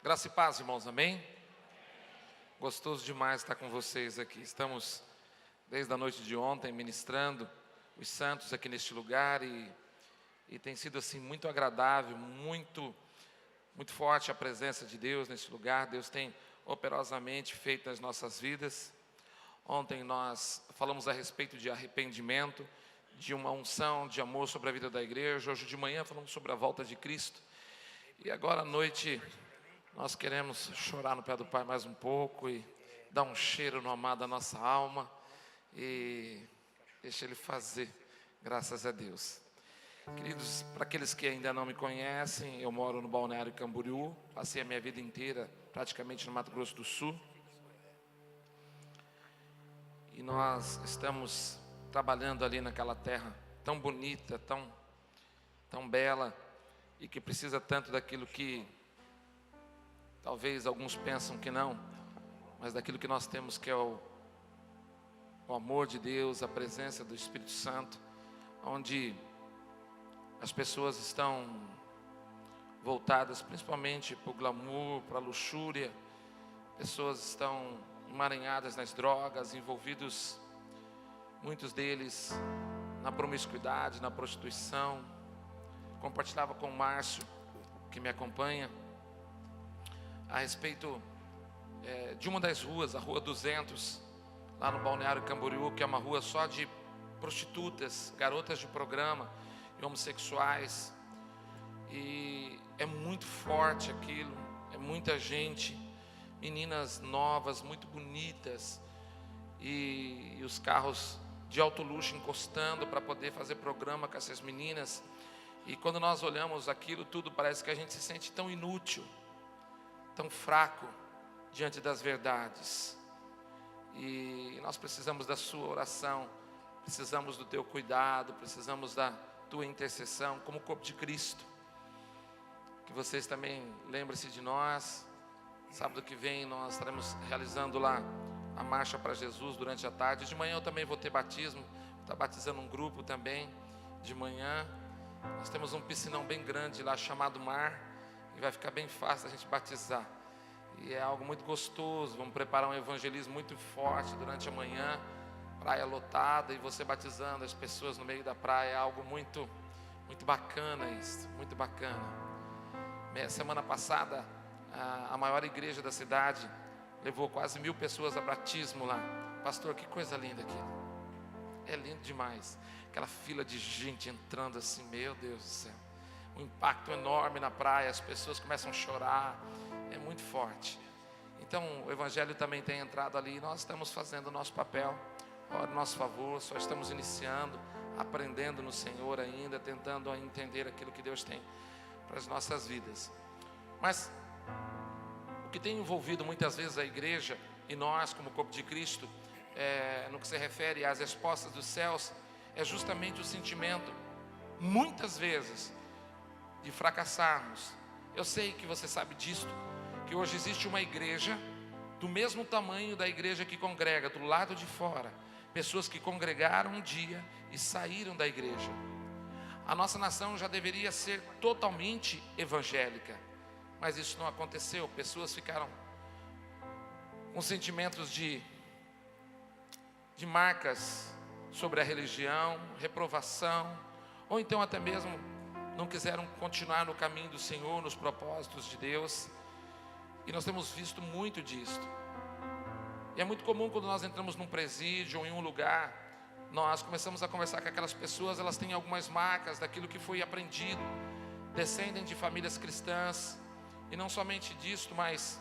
Graça e paz, irmãos, amém? Gostoso demais estar com vocês aqui. Estamos desde a noite de ontem ministrando os santos aqui neste lugar e tem sido assim muito agradável, muito forte a presença de Deus neste lugar. Deus tem operosamente feito nas nossas vidas. Ontem nós falamos a respeito de arrependimento, de uma unção de amor sobre a vida da igreja. Hoje de manhã falamos sobre a volta de Cristo. E agora à noite nós queremos chorar no pé do Pai mais um pouco e dar um cheiro no amado da nossa alma e deixa Ele fazer, graças a Deus. Queridos, para aqueles que ainda não me conhecem, eu moro no Balneário Camboriú, passei a minha vida inteira praticamente no Mato Grosso do Sul. E nós estamos trabalhando ali naquela terra tão bonita, tão bela, e que precisa tanto daquilo que talvez alguns pensam que não, mas daquilo que nós temos, que é o amor de Deus, a presença do Espírito Santo, onde as pessoas estão voltadas principalmente para o glamour, para a luxúria. Pessoas estão emaranhadas nas drogas, envolvidos, muitos deles, na promiscuidade, na prostituição. Compartilhava com o Márcio, que me acompanha, a respeito de uma das ruas, a Rua 200, lá no Balneário Camboriú, que é uma rua só de prostitutas, garotas de programa e homossexuais. E é muito forte aquilo, é muita gente, meninas novas, muito bonitas, e os carros de alto luxo encostando para poder fazer programa com essas meninas. E quando nós olhamos aquilo tudo, parece que a gente se sente tão inútil, tão fraco diante das verdades. E nós precisamos da sua oração, precisamos do teu cuidado, precisamos da tua intercessão como corpo de Cristo. Que vocês também lembrem-se de nós. Sábado que vem nós estaremos realizando lá a marcha para Jesus durante a tarde. De manhã eu também vou ter batismo, vou estar batizando um grupo também de manhã. Nós temos um piscinão bem grande lá chamado Mar, e vai ficar bem fácil a gente batizar. E é algo muito gostoso. Vamos preparar um evangelismo muito forte durante a manhã, praia lotada, e você batizando as pessoas no meio da praia. É algo muito bacana isso, muito bacana. Semana passada, a maior igreja da cidade levou quase 1000 pessoas a batismo lá. Pastor, que coisa linda aquilo. É lindo demais. Aquela fila de gente entrando assim, meu Deus do céu. Um impacto enorme na praia, as pessoas começam a chorar. É muito forte. Então o Evangelho também tem entrado ali. Nós estamos fazendo o nosso papel, ora o nosso favor. Só estamos iniciando, aprendendo no Senhor ainda, tentando entender aquilo que Deus tem para as nossas vidas. Mas o que tem envolvido muitas vezes a igreja e nós como corpo de Cristo, no que se refere às respostas dos céus, é justamente o sentimento, muitas vezes, de fracassarmos. Eu sei que você sabe disto, que hoje existe uma igreja do mesmo tamanho da igreja que congrega do lado de fora, pessoas que congregaram um dia e saíram da igreja. A nossa nação já deveria ser totalmente evangélica, mas isso não aconteceu. Pessoas ficaram com sentimentos de marcas sobre a religião, reprovação, ou então até mesmo não quiseram continuar no caminho do Senhor, nos propósitos de Deus. E nós temos visto muito disto. E é muito comum quando nós entramos num presídio ou em um lugar, nós começamos a conversar com aquelas pessoas. Elas têm algumas marcas daquilo que foi aprendido, descendem de famílias cristãs, e não somente disto, mas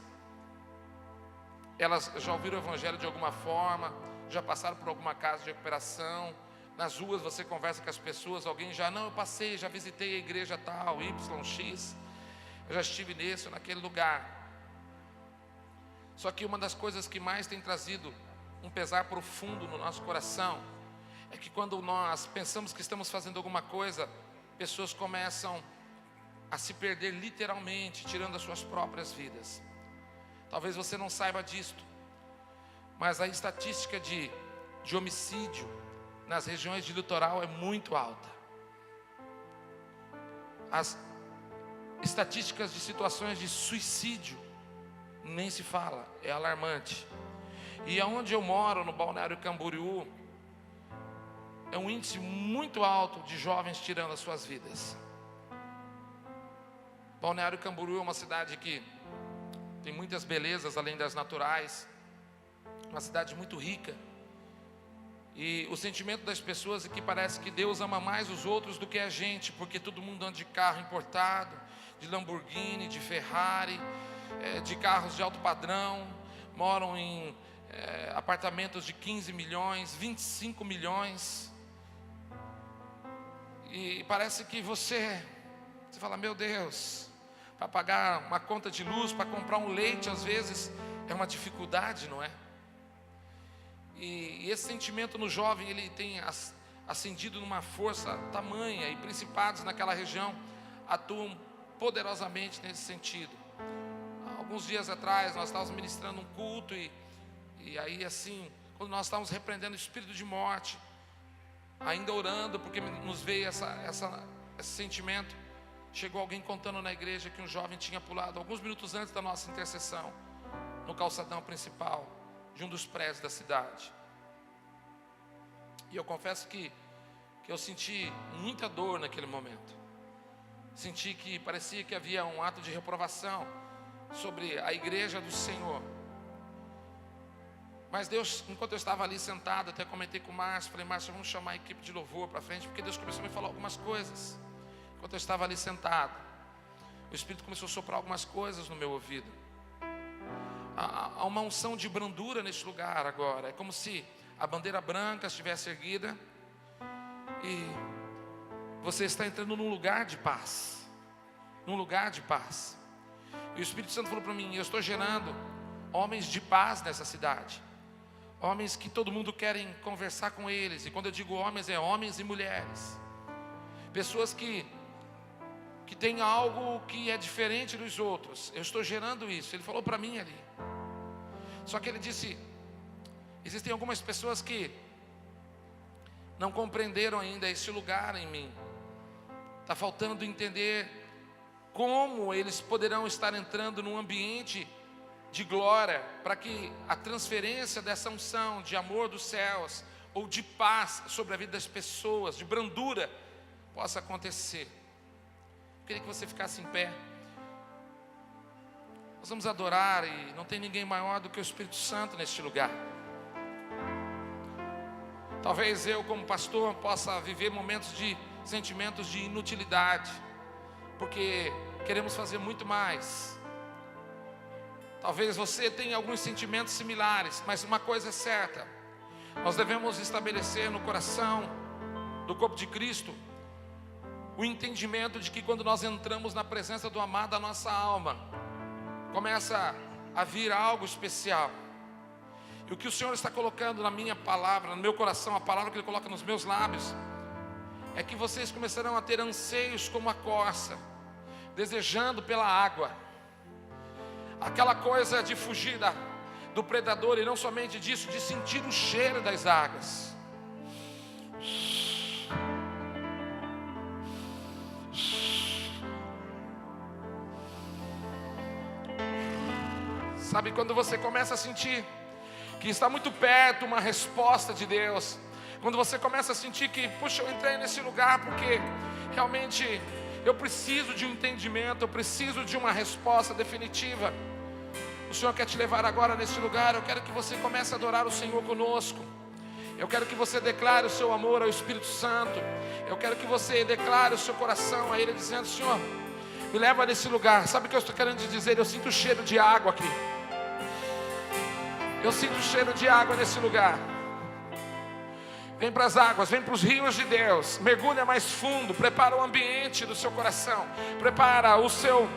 elas já ouviram o Evangelho de alguma forma, já passaram por alguma casa de recuperação. Nas ruas você conversa com as pessoas, alguém já, não, eu passei, já visitei a igreja tal, Y, X, eu já estive nesse ou naquele lugar. Só que uma das coisas que mais tem trazido um pesar profundo no nosso coração é que quando nós pensamos que estamos fazendo alguma coisa, pessoas começam a se perder literalmente, tirando as suas próprias vidas. Talvez você não saiba disto, mas a estatística de homicídio nas regiões de litoral é muito alta. As estatísticas de situações de suicídio nem se fala, é alarmante. E aonde eu moro, no Balneário Camboriú, é um índice muito alto de jovens tirando as suas vidas. Balneário Camboriú é uma cidade que tem muitas belezas além das naturais, uma cidade muito rica. E o sentimento das pessoas é que parece que Deus ama mais os outros do que a gente, porque todo mundo anda de carro importado, de Lamborghini, de Ferrari, de carros de alto padrão, moram em apartamentos de 15 milhões, 25 milhões. E parece que você fala, meu Deus, para pagar uma conta de luz, para comprar um leite, às vezes é uma dificuldade, não é? E esse sentimento no jovem, ele tem ascendido numa força tamanha, e principados naquela região atuam poderosamente nesse sentido. Alguns dias atrás nós estávamos ministrando um culto, e aí assim, quando nós estávamos repreendendo o espírito de morte, ainda orando, porque nos veio esse sentimento, chegou alguém contando na igreja que um jovem tinha pulado alguns minutos antes da nossa intercessão, no calçadão principal de um dos prédios da cidade. E eu confesso que eu senti muita dor naquele momento. Senti que parecia que havia um ato de reprovação sobre a igreja do Senhor. Mas Deus, enquanto eu estava ali sentado, até comentei com o Márcio, falei, Márcio, vamos chamar a equipe de louvor para frente, porque Deus começou a me falar algumas coisas. Enquanto eu estava ali sentado, o Espírito começou a soprar algumas coisas no meu ouvido. Há uma unção de brandura neste lugar agora. É como se a bandeira branca estivesse erguida e você está entrando num lugar de paz. Num lugar de paz. E o Espírito Santo falou para mim, eu estou gerando homens de paz nessa cidade. Homens que todo mundo querem conversar com eles. E quando eu digo homens, é homens e mulheres. Pessoas que têm algo que é diferente dos outros. Eu estou gerando isso. Ele falou para mim ali. Só que ele disse, existem algumas pessoas que não compreenderam ainda esse lugar em mim. Está faltando entender como eles poderão estar entrando num ambiente de glória, para que a transferência dessa unção de amor dos céus, ou de paz sobre a vida das pessoas, de brandura, possa acontecer. Eu queria que você ficasse em pé. Nós vamos adorar, e não tem ninguém maior do que o Espírito Santo neste lugar. Talvez eu, como pastor, possa viver momentos de sentimentos de inutilidade, porque queremos fazer muito mais. Talvez você tenha alguns sentimentos similares, mas uma coisa é certa: nós devemos estabelecer no coração do corpo de Cristo o entendimento de que quando nós entramos na presença do amado, a nossa alma começa a vir algo especial. E o que o Senhor está colocando na minha palavra, no meu coração, a palavra que Ele coloca nos meus lábios, é que vocês começarão a ter anseios como a corça, desejando pela água. Aquela coisa de fugir do predador, e não somente disso, de sentir o cheiro das águas. Sabe quando você começa a sentir que está muito perto uma resposta de Deus? Quando você começa a sentir que, puxa, eu entrei nesse lugar porque realmente eu preciso de um entendimento, eu preciso de uma resposta definitiva. O Senhor quer te levar agora nesse lugar. Eu quero que você comece a adorar o Senhor conosco. Eu quero que você declare o seu amor ao Espírito Santo. Eu quero que você declare o seu coração a Ele, dizendo: Senhor, me leva nesse lugar. Sabe o que eu estou querendo te dizer? Eu sinto o cheiro de água aqui. Eu sinto o cheiro de água nesse lugar. Vem para as águas, vem para os rios de Deus. Mergulha mais fundo, prepara o ambiente do seu coração. Prepara o seu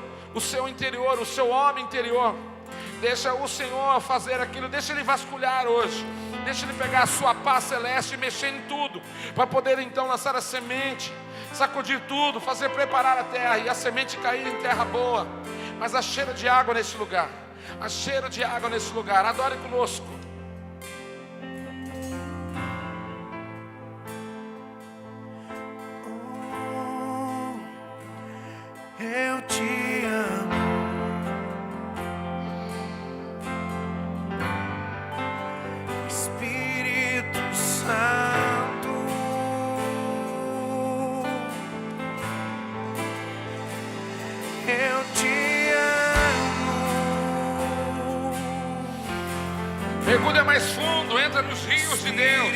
interior, o seu homem interior. Deixa o Senhor fazer aquilo, deixa Ele vasculhar hoje. Deixa Ele pegar a sua paz celeste e mexer em tudo, para poder então lançar a semente, sacudir tudo, fazer preparar a terra e a semente cair em terra boa. Mas há cheiro de água nesse lugar. Há cheiro de água nesse lugar. Adore conosco. Eu te amo. mergulha mais fundo, entra nos rios de Deus.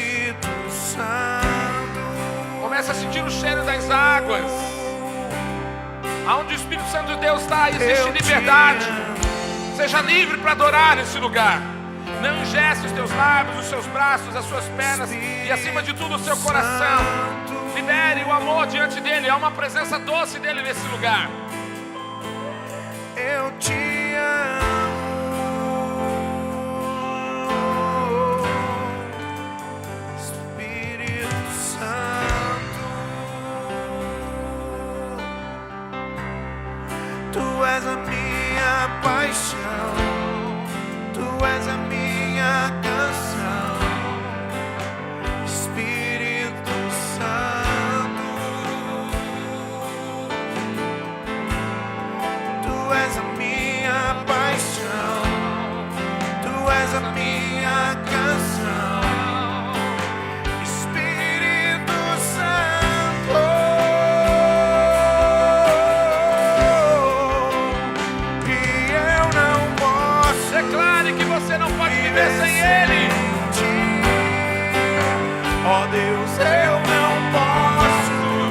Começa a sentir o cheiro das águas. Aonde o Espírito Santo de Deus está, existe liberdade. Seja livre para adorar nesse lugar. Não engesse os teus lábios, os seus braços, as suas pernas e acima de tudo o seu coração. Libere o amor diante dele. Há uma presença doce dele nesse lugar. Eu te amo, Espírito Santo. Tu és a minha paixão, tu és a minha canção, Espírito Santo. Tu és a minha paixão, tu és a minha canção, Espírito Santo. E eu não posso. Declare que você não pode viver sem ele. Ó Deus, eu não posso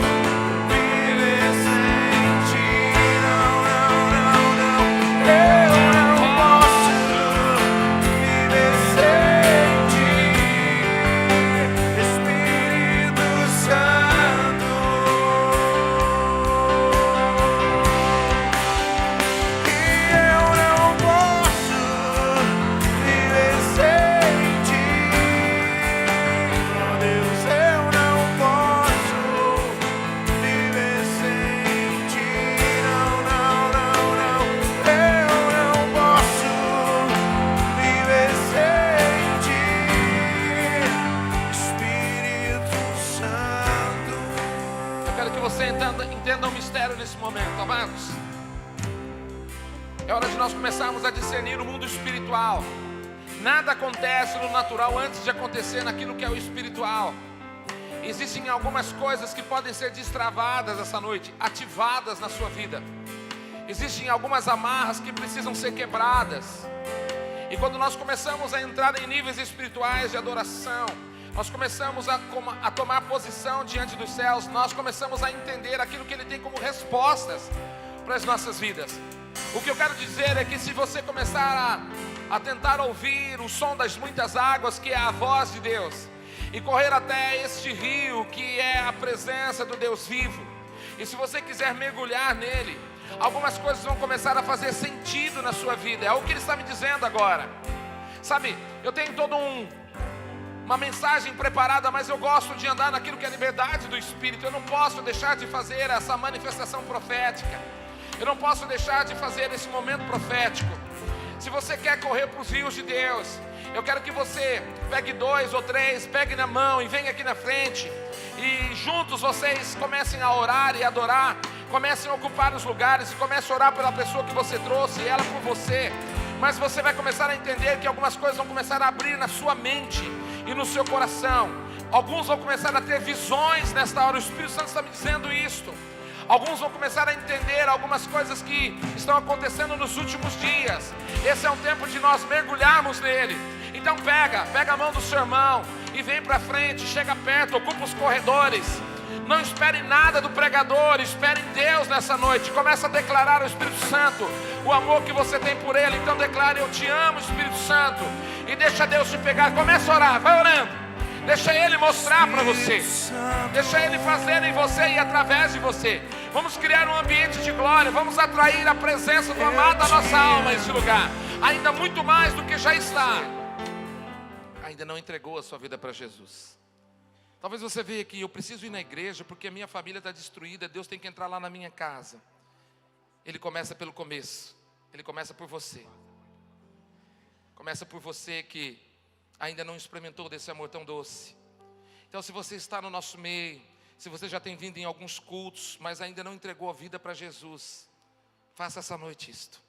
viver sem ti. Não, não, não, não. Eu não posso viver sem ti, Espírito Santo. E eu não posso viver sem ti. Ó Deus, eu não posso viver sem ti. Não, não, não, não. Eu não posso viver sem ti, Espírito Santo. Eu quero que você entenda um mistério nesse momento, amados. É hora de nós começarmos a discernir o mundo espiritual. Nada acontece no natural antes de acontecer naquilo que é o espiritual. Existem algumas coisas que podem ser destravadas essa noite, ativadas na sua vida. Existem algumas amarras que precisam ser quebradas. E quando nós começamos a entrar em níveis espirituais de adoração, nós começamos a tomar posição diante dos céus, nós começamos a entender aquilo que Ele tem como respostas para as nossas vidas. O que eu quero dizer é que se você começar a tentar ouvir o som das muitas águas, que é a voz de Deus, e correr até este rio, que é a presença do Deus vivo, e se você quiser mergulhar nele, algumas coisas vão começar a fazer sentido na sua vida. É o que Ele está me dizendo agora. Sabe, eu tenho uma mensagem preparada, mas eu gosto de andar naquilo que é a liberdade do Espírito. Eu não posso deixar de fazer essa manifestação profética. Eu não posso deixar de fazer esse momento profético. Se você quer correr para os rios de Deus, eu quero que você pegue 2 ou 3, pegue na mão e venha aqui na frente. E juntos vocês comecem a orar e adorar. Comecem a ocupar os lugares e comecem a orar pela pessoa que você trouxe, ela por você. Mas você vai começar a entender que algumas coisas vão começar a abrir na sua mente e no seu coração. Alguns vão começar a ter visões nesta hora. O Espírito Santo está me dizendo isto. Alguns vão começar a entender algumas coisas que estão acontecendo nos últimos dias. Esse é um tempo de nós mergulharmos nele. Então pega a mão do seu irmão e vem para frente, chega perto, ocupa os corredores. Não espere nada do pregador, espere em Deus nessa noite. Começa a declarar ao Espírito Santo o amor que você tem por Ele. Então declare: eu te amo, Espírito Santo. E deixa Deus te pegar. Começa a orar, vai orando. Deixa Ele mostrar para você. Deixa Ele fazer em você e através de você. Vamos criar um ambiente de glória. Vamos atrair a presença do amado da nossa alma a esse lugar. Ainda muito mais do que já está. Ainda não entregou a sua vida para Jesus. Talvez você veja aqui: eu preciso ir na igreja porque a minha família está destruída. Deus tem que entrar lá na minha casa. Ele começa pelo começo. Ele começa por você. Começa por você que ainda não experimentou desse amor tão doce. Então, se você está no nosso meio, se você já tem vindo em alguns cultos, mas ainda não entregou a vida para Jesus, faça essa noite isto.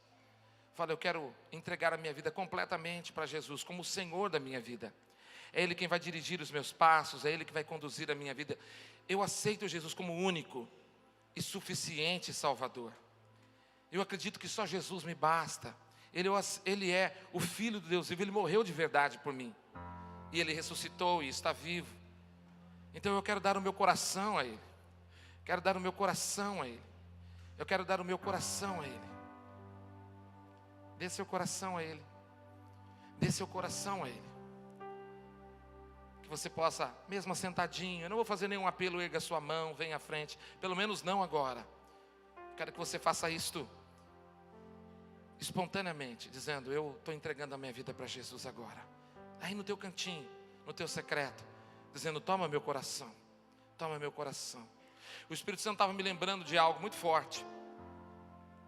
Fala: eu quero entregar a minha vida completamente para Jesus, como o Senhor da minha vida. É Ele quem vai dirigir os meus passos, é Ele que vai conduzir a minha vida. Eu aceito Jesus como único e suficiente Salvador. Eu acredito que só Jesus me basta. Ele é o Filho de Deus vivo, Ele morreu de verdade por mim. E Ele ressuscitou e está vivo. Então eu quero dar o meu coração a Ele. Quero dar o meu coração a Ele. Eu quero dar o meu coração a Ele. Dê seu coração a Ele. Dê seu coração a Ele. Que você possa, mesmo sentadinho, eu não vou fazer nenhum apelo, erga sua mão, venha à frente. Pelo menos não agora. Quero que você faça isto espontaneamente, dizendo: eu estou entregando a minha vida para Jesus agora. Aí no teu cantinho, no teu secreto, dizendo: toma meu coração, toma meu coração. O Espírito Santo estava me lembrando de algo muito forte,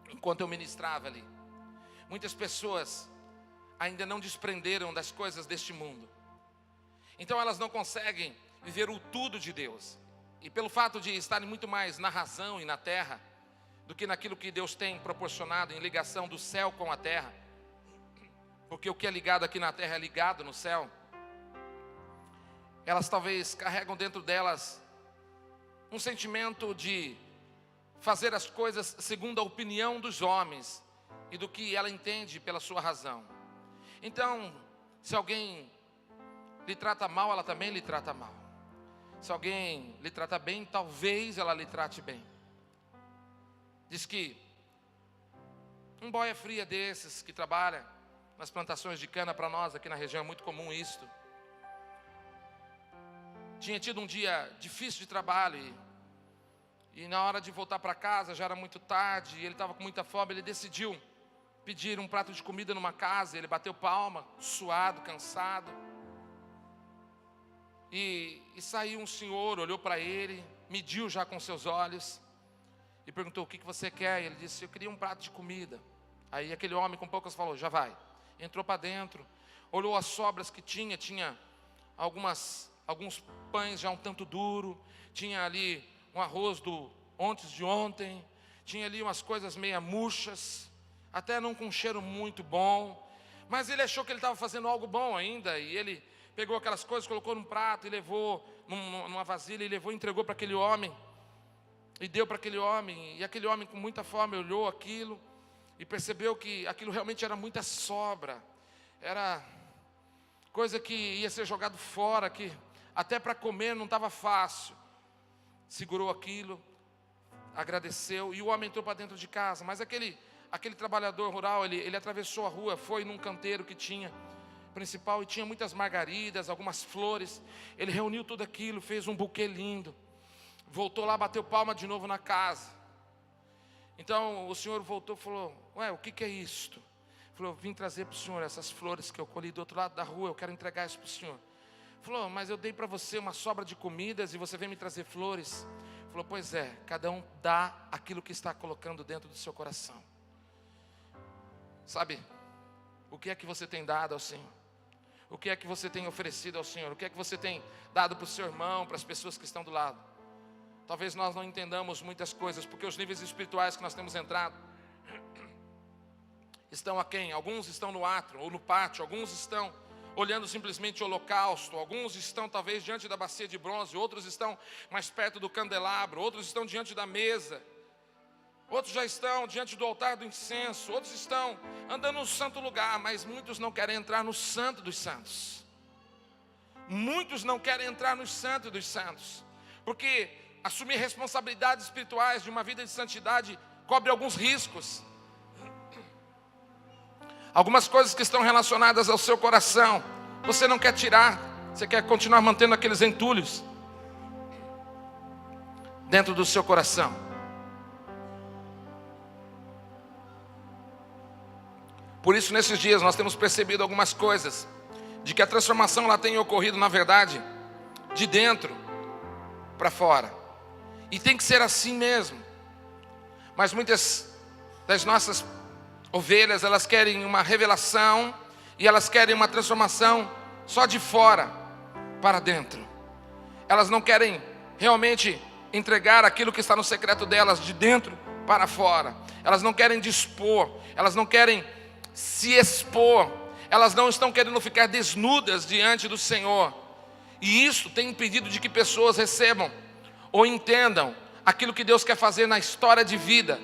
enquanto eu ministrava ali. Muitas pessoas ainda não desprenderam das coisas deste mundo, então elas não conseguem viver o tudo de Deus. E pelo fato de estarem muito mais na razão e na terra, do que naquilo que Deus tem proporcionado em ligação do céu com a terra, porque o que é ligado aqui na terra é ligado no céu. Elas talvez carregam dentro delas um sentimento de fazer as coisas segundo a opinião dos homens e do que ela entende pela sua razão. Então, se alguém lhe trata mal, ela também lhe trata mal. Se alguém lhe trata bem, talvez ela lhe trate bem. Diz que um boia fria desses que trabalha nas plantações de cana, para nós aqui na região é muito comum isto, tinha tido um dia difícil de trabalho e na hora de voltar para casa já era muito tarde e ele estava com muita fome. Ele decidiu pedir um prato de comida numa casa. Ele bateu palma, suado, cansado, e saiu um senhor, olhou para ele, mediu já com seus olhos e perguntou: o que você quer? E ele disse: eu queria um prato de comida. Aí aquele homem com poucas falou: já vai. Entrou para dentro, olhou as sobras que tinha alguns pães já um tanto duro, tinha ali um arroz do antes de ontem, tinha ali umas coisas meia murchas, até não com um cheiro muito bom, mas ele achou que ele estava fazendo algo bom ainda, e ele pegou aquelas coisas, colocou num prato e levou numa vasilha, e levou e entregou para aquele homem, e deu para aquele homem. E aquele homem com muita fome olhou aquilo e percebeu que aquilo realmente era muita sobra, era coisa que ia ser jogado fora, que até para comer não estava fácil. Segurou aquilo, agradeceu, e o homem entrou para dentro de casa. Mas aquele trabalhador rural, ele atravessou a rua, foi num canteiro que tinha principal, e tinha muitas margaridas, algumas flores. Ele reuniu tudo aquilo, fez um buquê lindo, voltou lá, bateu palma de novo na casa. Então o senhor voltou e falou: ué, o que é isto? Ele falou: vim trazer para o senhor essas flores que eu colhi do outro lado da rua, eu quero entregar isso para o senhor. Ele falou: mas eu dei para você uma sobra de comidas e você vem me trazer flores? Ele falou: pois é, cada um dá aquilo que está colocando dentro do seu coração. Sabe, o que é que você tem dado ao Senhor? O que é que você tem oferecido ao Senhor? O que é que você tem dado para o seu irmão, para as pessoas que estão do lado? Talvez nós não entendamos muitas coisas, porque os níveis espirituais que nós temos entrado estão aquém. Alguns estão no átrio ou no pátio, alguns estão olhando simplesmente o holocausto, alguns estão talvez diante da bacia de bronze, outros estão mais perto do candelabro, outros estão diante da mesa, outros já estão diante do altar do incenso, outros estão andando no santo lugar, mas muitos não querem entrar no santo dos santos. Muitos não querem entrar no santo dos santos, porque assumir responsabilidades espirituais de uma vida de santidade cobre alguns riscos. Algumas coisas que estão relacionadas ao seu coração, você não quer tirar, você quer continuar mantendo aqueles entulhos dentro do seu coração. Por isso, nesses dias, nós temos percebido algumas coisas, de que a transformação ela tem ocorrido, na verdade, de dentro para fora. E tem que ser assim mesmo. Mas muitas das nossas ovelhas, elas querem uma revelação e elas querem uma transformação só de fora para dentro. Elas não querem realmente entregar aquilo que está no secreto delas de dentro para fora. Elas não querem dispor, elas não querem se expor, elas não estão querendo ficar desnudas diante do Senhor. E isso tem impedido de que pessoas recebam ou entendam aquilo que Deus quer fazer na história de vida.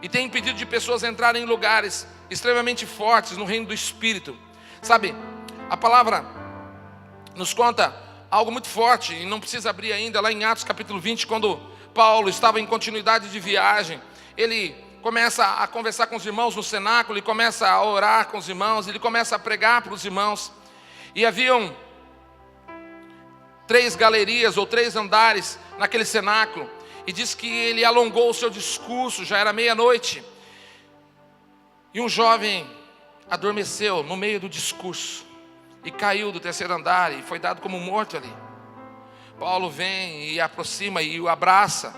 E tem impedido de pessoas entrarem em lugares extremamente fortes no reino do Espírito. Sabe, a palavra nos conta algo muito forte, e não precisa abrir ainda, lá em Atos capítulo 20, quando Paulo estava em continuidade de viagem, ele começa a conversar com os irmãos no cenáculo, ele começa a orar com os irmãos, ele começa a pregar para os irmãos, e haviam 3 galerias ou 3 andares naquele cenáculo, e diz que ele alongou o seu discurso, já era meia-noite, e um jovem adormeceu no meio do discurso, e caiu do 3º andar, e foi dado como morto ali. Paulo vem e aproxima e o abraça,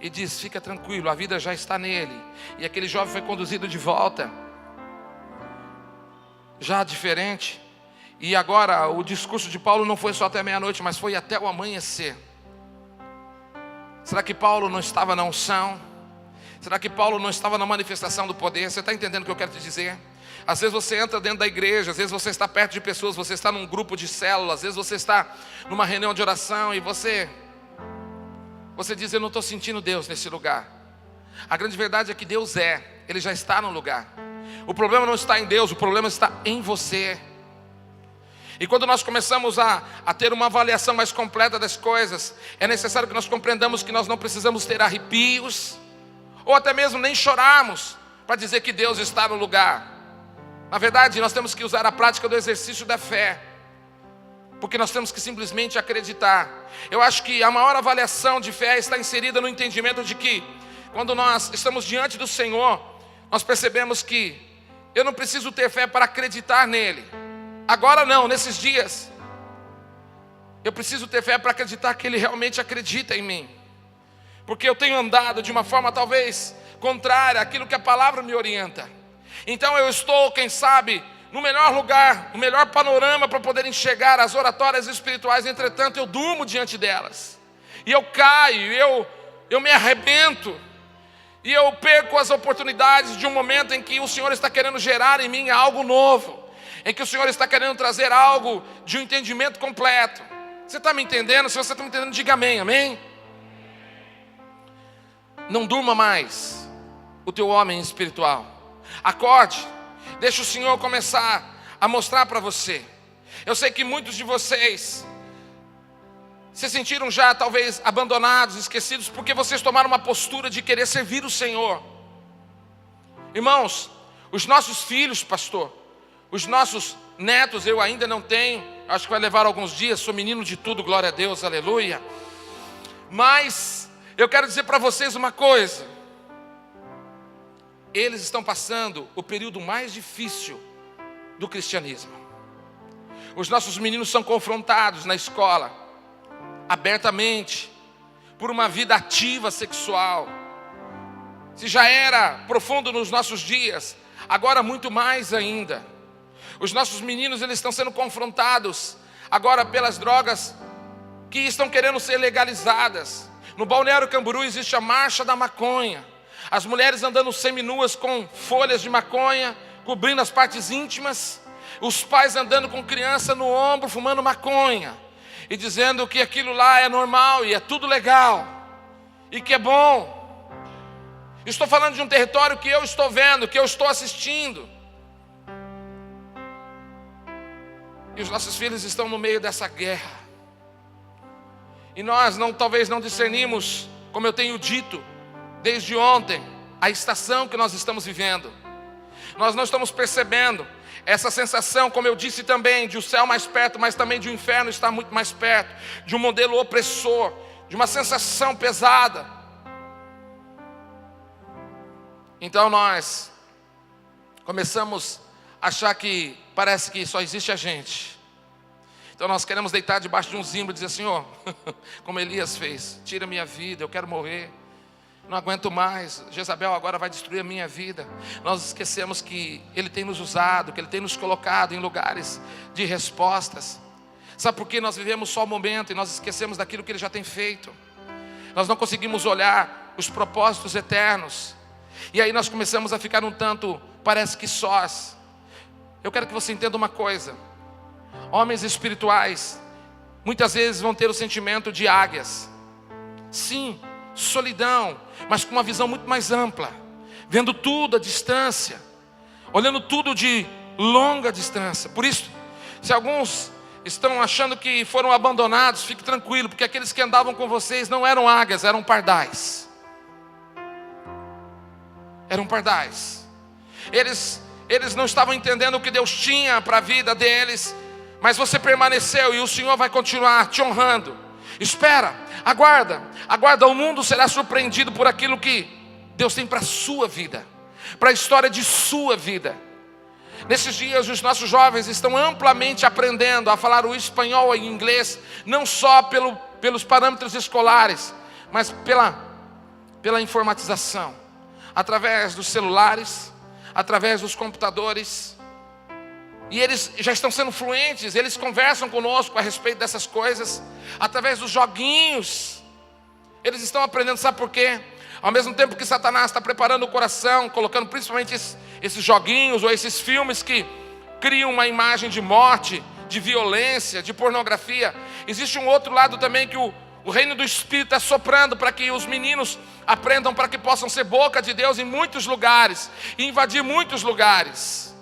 e diz: fica tranquilo, a vida já está nele. E aquele jovem foi conduzido de volta, já diferente. E agora o discurso de Paulo não foi só até meia-noite, mas foi até o amanhecer. Será que Paulo não estava na unção? Será que Paulo não estava na manifestação do poder? Você está entendendo o que eu quero te dizer? Às vezes você entra dentro da igreja, às vezes você está perto de pessoas, você está num grupo de célula, às vezes você está numa reunião de oração e você diz: eu não estou sentindo Deus nesse lugar. A grande verdade é que Deus Ele já está no lugar. O problema não está em Deus, o problema está em você. E quando nós começamos a ter uma avaliação mais completa das coisas, é necessário que nós compreendamos que nós não precisamos ter arrepios, ou até mesmo nem chorarmos, para dizer que Deus está no lugar. Na verdade, nós temos que usar a prática do exercício da fé, porque nós temos que simplesmente acreditar. Eu acho que a maior avaliação de fé está inserida no entendimento de que, quando nós estamos diante do Senhor, nós percebemos que eu não preciso ter fé para acreditar nele. Agora não, nesses dias, eu preciso ter fé para acreditar que Ele realmente acredita em mim, porque eu tenho andado de uma forma talvez contrária àquilo que a palavra me orienta. Então eu estou, quem sabe, no melhor lugar, no melhor panorama para poder enxergar as oratórias espirituais. Entretanto, eu durmo diante delas, e eu caio, eu me arrebento, e eu perco as oportunidades de um momento em que o Senhor está querendo gerar em mim algo novo, em que o Senhor está querendo trazer algo de um entendimento completo. Você está me entendendo? Se você está me entendendo, diga amém, amém? Não durma mais o teu homem espiritual. Acorde, deixa o Senhor começar a mostrar para você. Eu sei que muitos de vocês se sentiram já talvez abandonados, esquecidos, porque vocês tomaram uma postura de querer servir o Senhor. Irmãos, os nossos filhos, pastor, os nossos netos eu ainda não tenho, acho que vai levar alguns dias, sou menino de tudo, glória a Deus, aleluia. Mas eu quero dizer para vocês uma coisa: eles estão passando o período mais difícil do cristianismo. Os nossos meninos são confrontados na escola, abertamente, por uma vida ativa sexual. Se já era profundo nos nossos dias, agora muito mais ainda. Os nossos meninos, eles estão sendo confrontados agora pelas drogas que estão querendo ser legalizadas. No Balneário Camboriú existe a marcha da maconha. As mulheres andando seminuas com folhas de maconha, cobrindo as partes íntimas. Os pais andando com criança no ombro, fumando maconha, e dizendo que aquilo lá é normal e é tudo legal, e que é bom. Estou falando de um território que eu estou vendo, que eu estou assistindo. E os nossos filhos estão no meio dessa guerra. E nós talvez não discernimos, como eu tenho dito desde ontem, a estação que nós estamos vivendo. Nós não estamos percebendo essa sensação, como eu disse também, de o céu mais perto, mas também de o inferno estar muito mais perto, de um modelo opressor, de uma sensação pesada. Então nós começamos a achar que parece que só existe a gente. Então nós queremos deitar debaixo de um zimbro e dizer: Senhor, como Elias fez, tira minha vida, eu quero morrer, não aguento mais, Jezabel agora vai destruir a minha vida. Nós esquecemos que Ele tem nos usado, que Ele tem nos colocado em lugares de respostas. Sabe por que nós vivemos só o momento e nós esquecemos daquilo que Ele já tem feito? Nós não conseguimos olhar os propósitos eternos, e aí nós começamos a ficar um tanto, parece que sós. Eu quero que você entenda uma coisa: homens espirituais muitas vezes vão ter o sentimento de águias. Sim, solidão, mas com uma visão muito mais ampla, vendo tudo à distância, olhando tudo de longa distância. Por isso, se alguns estão achando que foram abandonados, fique tranquilo, porque aqueles que andavam com vocês não eram águias, eram pardais. Eram pardais. Eles não estavam entendendo o que Deus tinha para a vida deles, mas você permaneceu e o Senhor vai continuar te honrando. Espera, aguarda, o mundo será surpreendido por aquilo que Deus tem para a sua vida, para a história de sua vida. Nesses dias os nossos jovens estão amplamente aprendendo a falar o espanhol e o inglês, não só pelos parâmetros escolares, mas pela informatização, através dos celulares, através dos computadores. E eles já estão sendo fluentes, eles conversam conosco a respeito dessas coisas, através dos joguinhos. Eles estão aprendendo, sabe por quê? Ao mesmo tempo que Satanás está preparando o coração, colocando principalmente esses joguinhos ou esses filmes que criam uma imagem de morte, de violência, de pornografia, existe um outro lado também que o reino do Espírito está soprando para que os meninos aprendam, para que possam ser boca de Deus em muitos lugares e invadir muitos lugares.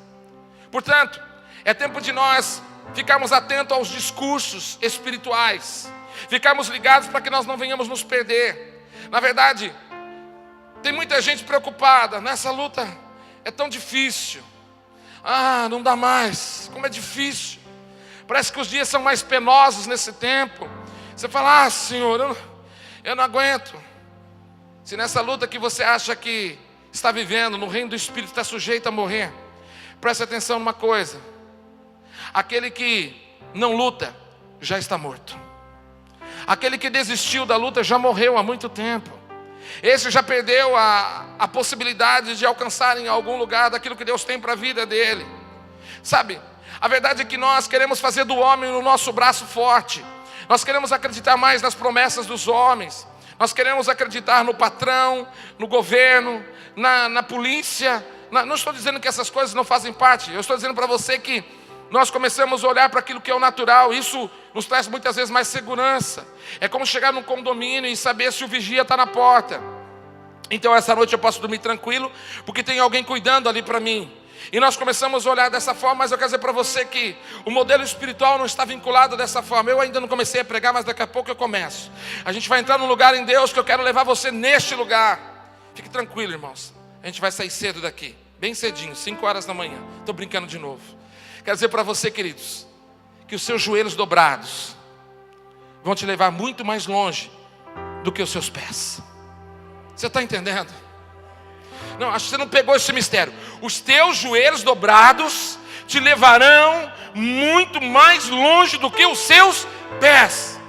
Portanto, é tempo de nós ficarmos atentos aos discursos espirituais, ficarmos ligados para que nós não venhamos nos perder. Na verdade, tem muita gente preocupada, nessa luta é tão difícil. Não dá mais, como é difícil. Parece que os dias são mais penosos nesse tempo. Você fala, Senhor, eu não aguento. Se nessa luta que você acha que está vivendo, no reino do Espírito, está sujeito a morrer, preste atenção numa coisa: aquele que não luta, já está morto. Aquele que desistiu da luta, já morreu há muito tempo. Esse já perdeu a possibilidade de alcançar em algum lugar daquilo que Deus tem para a vida dele. Sabe, a verdade é que nós queremos fazer do homem o nosso braço forte. Nós queremos acreditar mais nas promessas dos homens. Nós queremos acreditar no patrão, no governo, na polícia. Não estou dizendo que essas coisas não fazem parte. Eu estou dizendo para você que nós começamos a olhar para aquilo que é o natural. Isso nos traz muitas vezes mais segurança. É como chegar num condomínio e saber se o vigia está na porta. Então essa noite eu posso dormir tranquilo, porque tem alguém cuidando ali para mim. E nós começamos a olhar dessa forma, mas eu quero dizer para você que o modelo espiritual não está vinculado dessa forma. Eu ainda não comecei a pregar, mas daqui a pouco eu começo. A gente vai entrar num lugar em Deus que eu quero levar você neste lugar. Fique tranquilo, irmãos. A gente vai sair cedo daqui, bem cedinho, 5 horas da manhã. Estou brincando de novo. Quero dizer para você, queridos, que os seus joelhos dobrados vão te levar muito mais longe do que os seus pés. Você está entendendo? Não, acho que você não pegou esse mistério. Os teus joelhos dobrados te levarão muito mais longe do que os seus pés.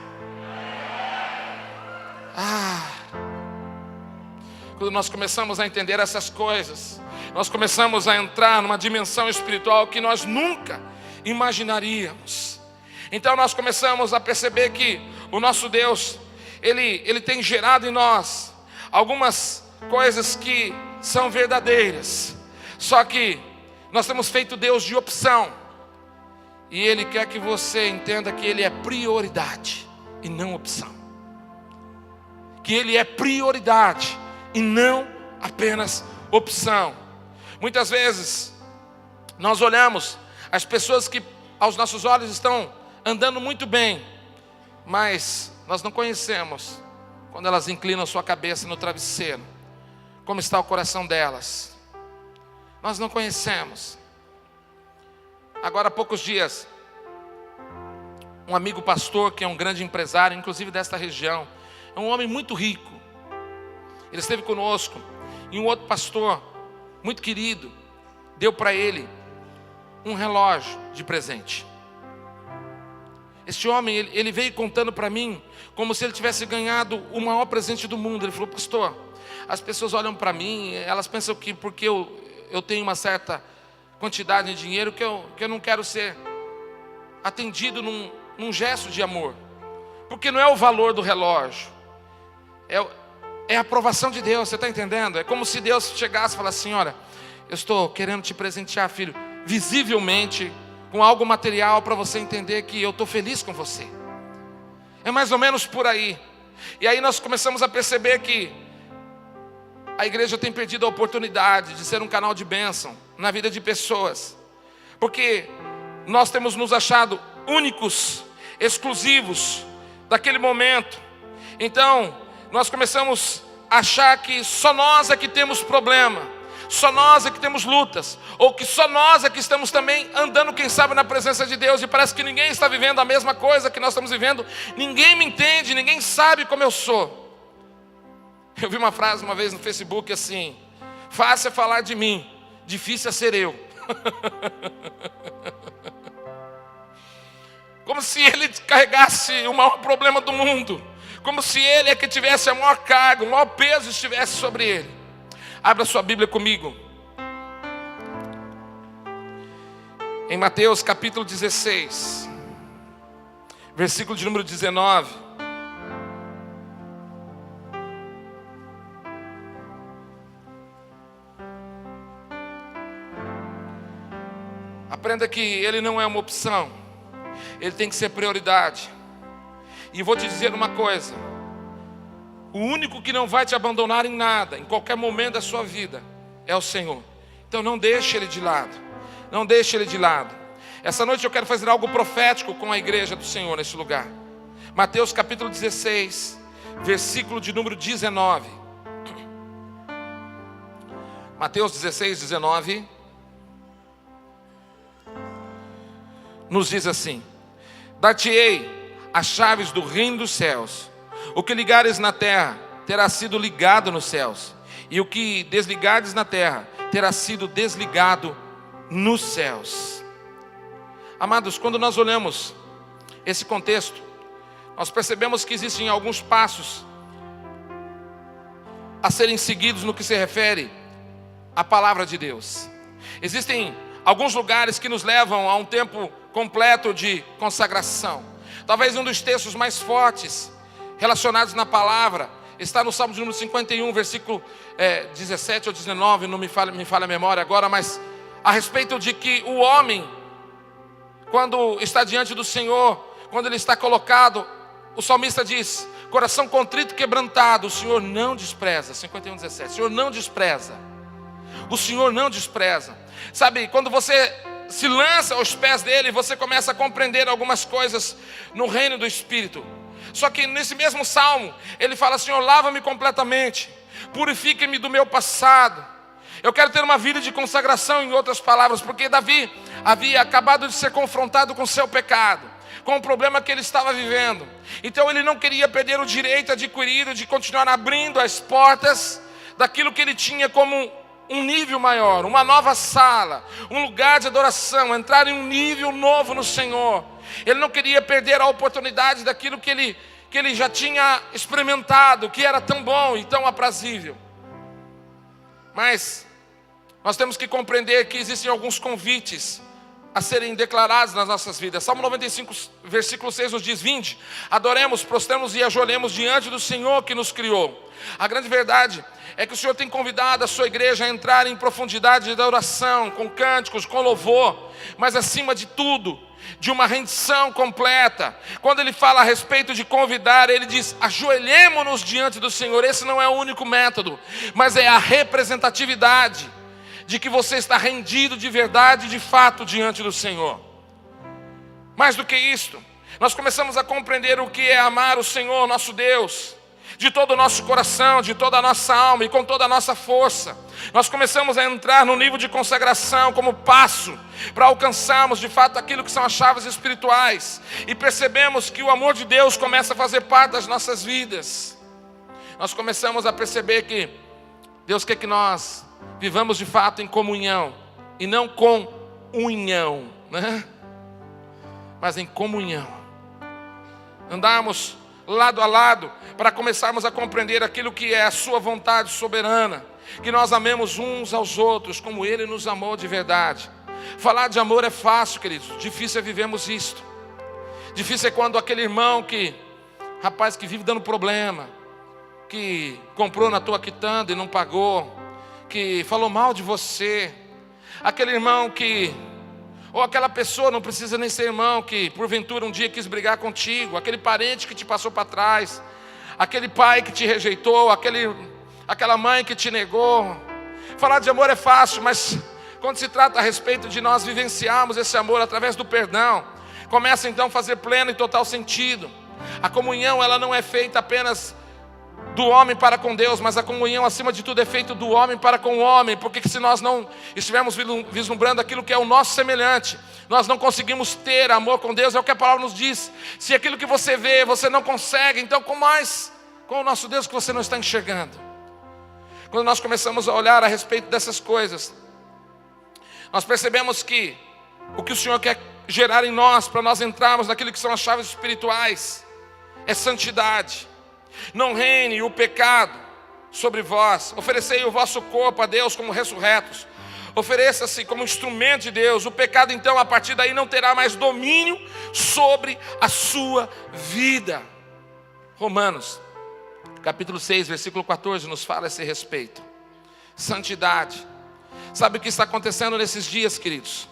Quando nós começamos a entender essas coisas, nós começamos a entrar numa dimensão espiritual que nós nunca imaginaríamos. Então nós começamos a perceber que o nosso Deus, Ele tem gerado em nós algumas coisas que são verdadeiras. Só que nós temos feito Deus de opção. E Ele quer que você entenda que Ele é prioridade e não opção. Que Ele é prioridade e não apenas opção. Muitas vezes nós olhamos as pessoas que aos nossos olhos estão andando muito bem, mas nós não conhecemos quando elas inclinam sua cabeça no travesseiro, como está o coração delas. Nós não conhecemos. Agora há poucos dias, um amigo pastor, que é um grande empresário, inclusive desta região, é um homem muito rico. Ele esteve conosco, e um outro pastor, muito querido, deu para ele um relógio de presente. Este homem, ele veio contando para mim, como se ele tivesse ganhado o maior presente do mundo. Ele falou: pastor, as pessoas olham para mim, elas pensam que porque eu tenho uma certa quantidade de dinheiro, que eu não quero ser atendido num gesto de amor. Porque não é o valor do relógio, é a aprovação de Deus, você está entendendo? É como se Deus chegasse e falasse assim: olha, eu estou querendo te presentear, filho, visivelmente, com algo material, para você entender que eu estou feliz com você. É mais ou menos por aí. E aí nós começamos a perceber que a igreja tem perdido a oportunidade de ser um canal de bênção na vida de pessoas, porque nós temos nos achado únicos, exclusivos daquele momento. Então nós começamos a achar que só nós é que temos problema, só nós é que temos lutas, ou que só nós é que estamos também andando, quem sabe, na presença de Deus, e parece que ninguém está vivendo a mesma coisa que nós estamos vivendo. Ninguém me entende, ninguém sabe como eu sou. Eu vi uma frase uma vez no Facebook assim: fácil é falar de mim, difícil é ser eu. Como se ele carregasse o maior problema do mundo, como se ele é que tivesse a maior carga, o maior peso estivesse sobre ele. Abra sua Bíblia comigo em Mateus capítulo 16, versículo de número 19. Aprenda que ele não é uma opção, ele tem que ser prioridade. E vou te dizer uma coisa: o único que não vai te abandonar em nada, em qualquer momento da sua vida, é o Senhor. Então não deixe ele de lado, não deixe ele de lado. Essa noite eu quero fazer algo profético com a igreja do Senhor nesse lugar. Mateus capítulo 16, versículo de número 19. Mateus 16, 19 nos diz assim: dar-te-ei as chaves do reino dos céus. O que ligares na terra terá sido ligado nos céus, e o que desligares na terra terá sido desligado nos céus. Amados, quando nós olhamos esse contexto, nós percebemos que existem alguns passos a serem seguidos no que se refere à palavra de Deus. Existem alguns lugares que nos levam a um tempo completo de consagração. Talvez um dos textos mais fortes relacionados na palavra está no Salmo de número 51, versículo 17 ou 19, não me falha a memória agora, mas a respeito de que o homem, quando está diante do Senhor, quando ele está colocado, o salmista diz: coração contrito e quebrantado, o Senhor não despreza. 51, 17, o Senhor não despreza. O Senhor não despreza. Sabe, quando você se lança aos pés dele, você começa a compreender algumas coisas no reino do Espírito. Só que nesse mesmo salmo, ele fala: Senhor, lava-me completamente, purifique-me do meu passado. Eu quero ter uma vida de consagração, em outras palavras, porque Davi havia acabado de ser confrontado com o seu pecado, com o problema que ele estava vivendo. Então ele não queria perder o direito adquirido de continuar abrindo as portas daquilo que ele tinha como um nível maior, uma nova sala, um lugar de adoração, entrar em um nível novo no Senhor. Ele não queria perder a oportunidade daquilo que ele já tinha experimentado, que era tão bom e tão aprazível. Mas nós temos que compreender que existem alguns convites a serem declarados nas nossas vidas. Salmo 95, versículo 6 nos diz: vinde, adoremos, prostremos e ajoelhemos diante do Senhor que nos criou. A grande verdade é que o Senhor tem convidado a sua igreja a entrar em profundidade de oração, com cânticos, com louvor, mas acima de tudo, de uma rendição completa. Quando ele fala a respeito de convidar, ele diz: ajoelhemo-nos diante do Senhor. Esse não é o único método, mas é a representatividade de que você está rendido de verdade, de fato, diante do Senhor. Mais do que isto, nós começamos a compreender o que é amar o Senhor, nosso Deus, de todo o nosso coração, de toda a nossa alma e com toda a nossa força. Nós começamos a entrar no nível de consagração como passo para alcançarmos de fato aquilo que são as chaves espirituais, e percebemos que o amor de Deus começa a fazer parte das nossas vidas. Nós começamos a perceber que Deus quer que nós vivamos de fato em comunhão, e não com união, né? Mas em comunhão. Andarmos lado a lado para começarmos a compreender aquilo que é a sua vontade soberana, que nós amemos uns aos outros como Ele nos amou de verdade. Falar de amor é fácil, queridos, difícil é vivermos isto. Difícil é quando aquele irmão que vive dando problema, que comprou na tua quitanda e não pagou, que falou mal de você, aquele irmão ou aquela pessoa, não precisa nem ser irmão, que porventura um dia quis brigar contigo, aquele parente que te passou para trás, aquele pai que te rejeitou, aquela mãe que te negou. Falar de amor é fácil, mas quando se trata a respeito de nós vivenciarmos esse amor através do perdão, começa então a fazer pleno e total sentido. A comunhão, ela não é feita apenas do homem para com Deus, mas a comunhão acima de tudo é feita do homem para com o homem, porque se nós não estivermos vislumbrando aquilo que é o nosso semelhante, nós não conseguimos ter amor com Deus. É o que a palavra nos diz. Se aquilo que você vê, você não consegue, então com o nosso Deus que você não está enxergando. Quando nós começamos a olhar a respeito dessas coisas, nós percebemos que o que o Senhor quer gerar em nós, para nós entrarmos naquilo que são as chaves espirituais, é santidade. Não reine o pecado sobre vós. Oferecei o vosso corpo a Deus como ressurretos. Ofereça-se como instrumento de Deus. O pecado então a partir daí não terá mais domínio sobre a sua vida. Romanos capítulo 6, versículo 14 nos fala a esse respeito. Santidade. Sabe o que está acontecendo nesses dias, queridos?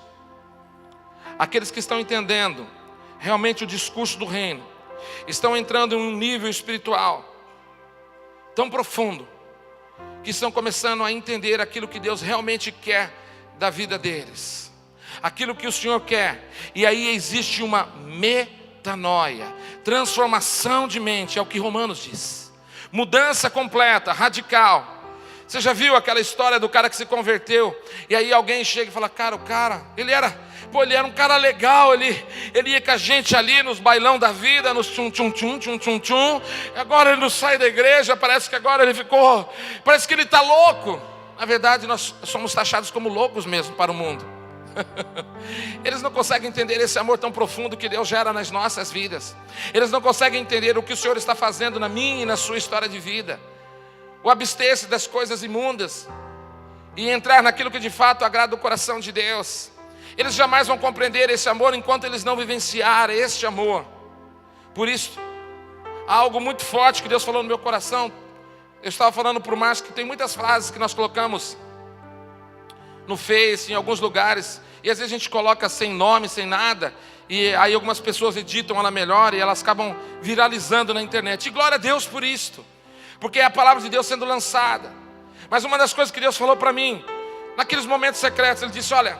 Aqueles que estão entendendo realmente o discurso do reino estão entrando em um nível espiritual tão profundo que estão começando a entender aquilo que Deus realmente quer da vida deles, aquilo que o Senhor quer. E aí existe uma metanoia, transformação de mente, é o que Romanos diz. Mudança completa, radical. Você já viu aquela história do cara que se converteu e aí alguém chega e fala: ele era um cara legal, ele ia com a gente ali nos bailão da vida, nos tchum. Agora ele não sai da igreja, parece que ele está louco. Na verdade, nós somos taxados como loucos mesmo para o mundo. Eles não conseguem entender esse amor tão profundo que Deus gera nas nossas vidas. Eles não conseguem entender o que o Senhor está fazendo na minha e na sua história de vida. O abster-se das coisas imundas e entrar naquilo que de fato agrada o coração de Deus. Eles jamais vão compreender esse amor enquanto eles não vivenciarem este amor. Por isso, há algo muito forte que Deus falou no meu coração. Eu estava falando para o Márcio que tem muitas frases que nós colocamos no Face, em alguns lugares, e às vezes a gente coloca sem nome, sem nada, e aí algumas pessoas editam ela melhor e elas acabam viralizando na internet. E glória a Deus por isto, porque é a palavra de Deus sendo lançada. Mas uma das coisas que Deus falou para mim, naqueles momentos secretos, Ele disse: olha,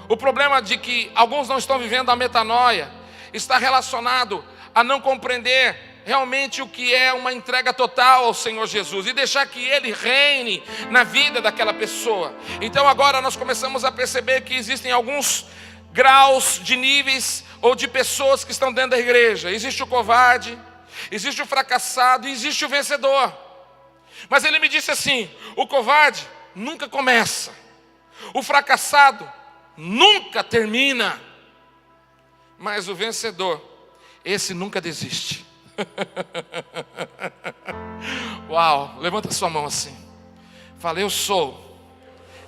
o problema de que alguns não estão vivendo a metanoia está relacionado a não compreender realmente o que é uma entrega total ao Senhor Jesus e deixar que Ele reine na vida daquela pessoa. Então agora nós começamos a perceber que existem alguns graus de níveis ou de pessoas que estão dentro da igreja. Existe o covarde, existe o fracassado e existe o vencedor. Mas Ele me disse assim: o covarde nunca começa, o fracassado nunca termina, mas o vencedor, esse nunca desiste. Uau, levanta sua mão assim. Fala: eu sou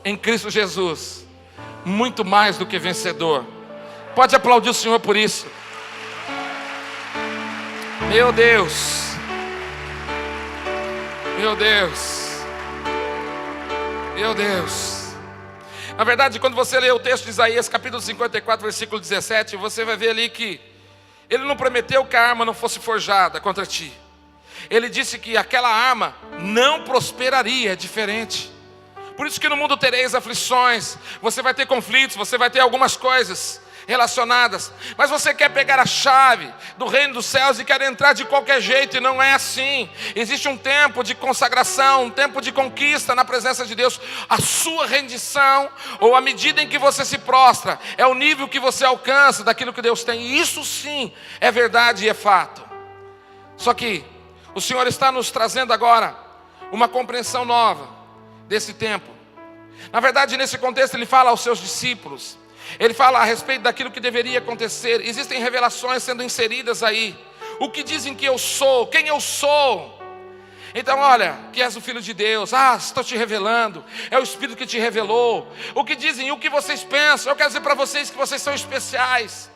em Cristo Jesus muito mais do que vencedor. Pode aplaudir o Senhor por isso. Meu Deus, meu Deus, meu Deus. Na verdade, quando você lê o texto de Isaías capítulo 54, versículo 17, você vai ver ali que Ele não prometeu que a arma não fosse forjada contra ti. Ele disse que aquela arma não prosperaria, é diferente. Por isso que no mundo tereis aflições, você vai ter conflitos, você vai ter algumas coisas relacionadas, mas você quer pegar a chave do reino dos céus e quer entrar de qualquer jeito, e não é assim. Existe um tempo de consagração, um tempo de conquista na presença de Deus. A sua rendição, ou a medida em que você se prostra, é o nível que você alcança daquilo que Deus tem. E isso sim é verdade e é fato. Só que o Senhor está nos trazendo agora uma compreensão nova desse tempo. Na verdade, nesse contexto Ele fala aos seus discípulos, Ele fala a respeito daquilo que deveria acontecer. Existem revelações sendo inseridas aí. O que dizem que eu sou, quem eu sou. Então olha, que és o Filho de Deus. Estou te revelando, é o Espírito que te revelou. O que dizem, o que vocês pensam. Eu quero dizer para vocês que vocês são especiais.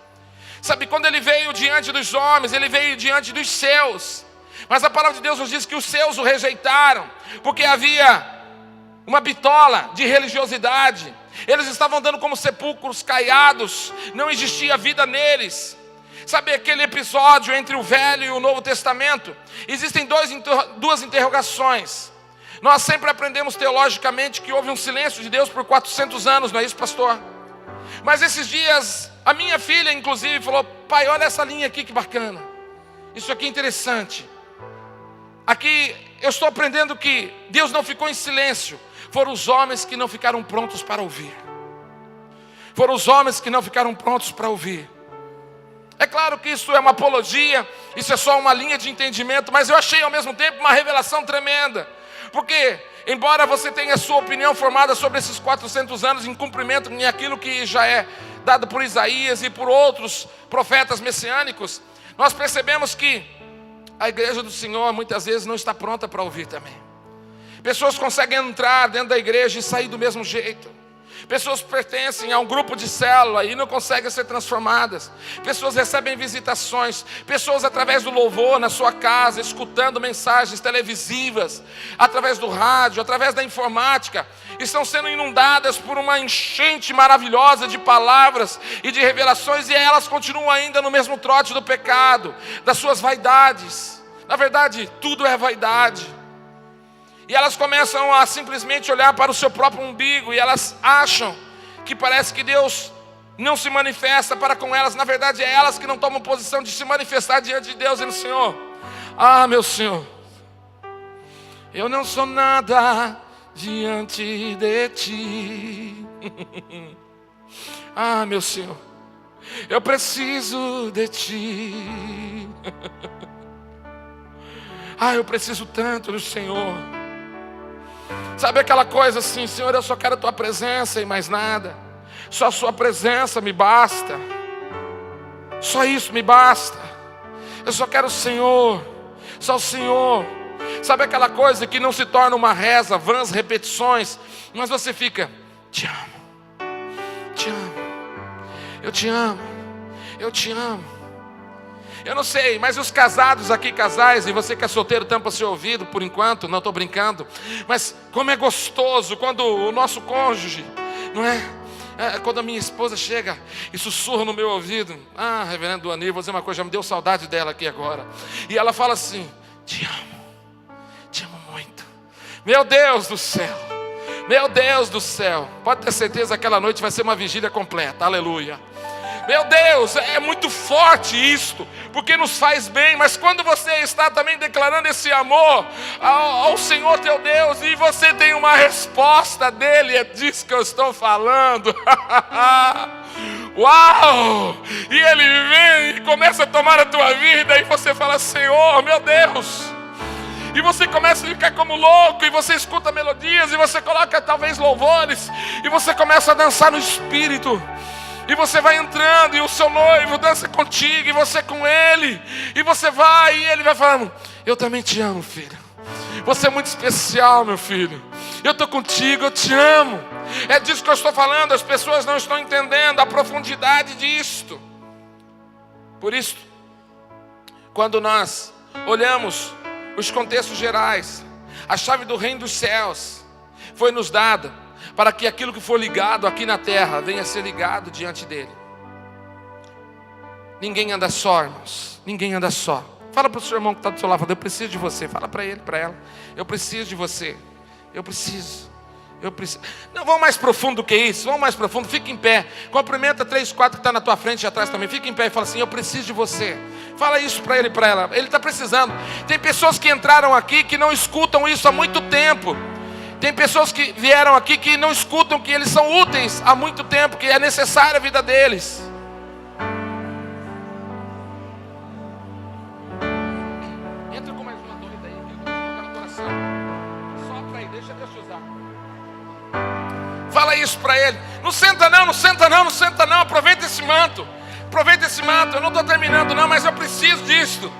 Sabe, quando Ele veio diante dos homens, Ele veio diante dos seus. Mas a palavra de Deus nos diz que os seus o rejeitaram, porque havia uma bitola de religiosidade. Eles estavam andando como sepulcros caiados, não existia vida neles. Sabe aquele episódio entre o Velho e o Novo Testamento? Existem duas interrogações. Nós sempre aprendemos teologicamente que houve um silêncio de Deus por 400 anos, não é isso, pastor? Mas esses dias, a minha filha inclusive falou: pai, olha essa linha aqui que bacana, isso aqui é interessante. Aqui eu estou aprendendo que Deus não ficou em silêncio, foram os homens que não ficaram prontos para ouvir. Foram os homens que não ficaram prontos para ouvir. É claro que isso é uma apologia, isso é só uma linha de entendimento, mas eu achei ao mesmo tempo uma revelação tremenda. Porque, embora você tenha a sua opinião formada sobre esses 400 anos em cumprimento em aquilo que já é dado por Isaías e por outros profetas messiânicos, nós percebemos que a igreja do Senhor muitas vezes não está pronta para ouvir também. Pessoas conseguem entrar dentro da igreja e sair do mesmo jeito. Pessoas pertencem a um grupo de célula e não conseguem ser transformadas. Pessoas recebem visitações. Pessoas através do louvor na sua casa, escutando mensagens televisivas, através do rádio, através da informática, estão sendo inundadas por uma enchente maravilhosa de palavras e de revelações, e elas continuam ainda no mesmo trote do pecado, das suas vaidades. Na verdade, tudo é vaidade. E elas começam a simplesmente olhar para o seu próprio umbigo, e elas acham que parece que Deus não se manifesta para com elas. Na verdade, é elas que não tomam posição de se manifestar diante de Deus, dizendo: Senhor, meu Senhor, eu não sou nada diante de Ti. Meu Senhor, eu preciso de Ti. Eu preciso tanto do Senhor. Sabe aquela coisa assim: Senhor, eu só quero a Tua presença e mais nada. Só a Sua presença me basta. Só isso me basta. Eu só quero o Senhor. Só o Senhor. Sabe aquela coisa que não se torna uma reza, vãs repetições, mas você fica: te amo, te amo, eu te amo, eu te amo. Eu não sei, mas os casados aqui, casais, e você que é solteiro, tampa seu ouvido por enquanto, não estou brincando. Mas como é gostoso quando o nosso cônjuge, não é? Quando a minha esposa chega e sussurra no meu ouvido: reverendo Anir, vou dizer uma coisa, já me deu saudade dela aqui agora. E ela fala assim: te amo muito. Meu Deus do céu, meu Deus do céu. Pode ter certeza que aquela noite vai ser uma vigília completa, aleluia. Meu Deus, é muito forte isto, porque nos faz bem. Mas quando você está também declarando esse amor ao Senhor teu Deus, e você tem uma resposta dele, é disso que eu estou falando. Uau! E ele vem e começa a tomar a tua vida, e você fala: Senhor, meu Deus. E você começa a ficar como louco, e você escuta melodias, e você coloca talvez louvores, e você começa a dançar no Espírito. E você vai entrando, e o seu noivo dança contigo, e você com ele. E você vai, e ele vai falando: eu também te amo, filho. Você é muito especial, meu filho. Eu estou contigo, eu te amo. É disso que eu estou falando. As pessoas não estão entendendo a profundidade disto. Por isso, quando nós olhamos os contextos gerais, a chave do reino dos céus foi nos dada para que aquilo que for ligado aqui na terra venha a ser ligado diante dele. Ninguém anda só, irmãos. Ninguém anda só. Fala para o seu irmão que está do seu lado: eu preciso de você. Fala para ele, para ela: eu preciso de você. Eu preciso. Não, vamos mais profundo do que isso. Vamos mais profundo. Fica em pé. Cumprimenta 3, 4 que está na tua frente e atrás também. Fica em pé e fala assim: eu preciso de você. Fala isso para ele e para ela. Ele está precisando. Tem pessoas que entraram aqui que não escutam isso há muito tempo. Tem pessoas que vieram aqui que não escutam que eles são úteis há muito tempo, que é necessária a vida deles. Entra com mais uma doida aí, coloca no coração. Sopra aí, deixa Deus te usar. Fala isso para ele. Não senta não, não senta não, não senta não. Aproveita esse manto. Aproveita esse manto. Eu não estou terminando não, mas eu preciso disso.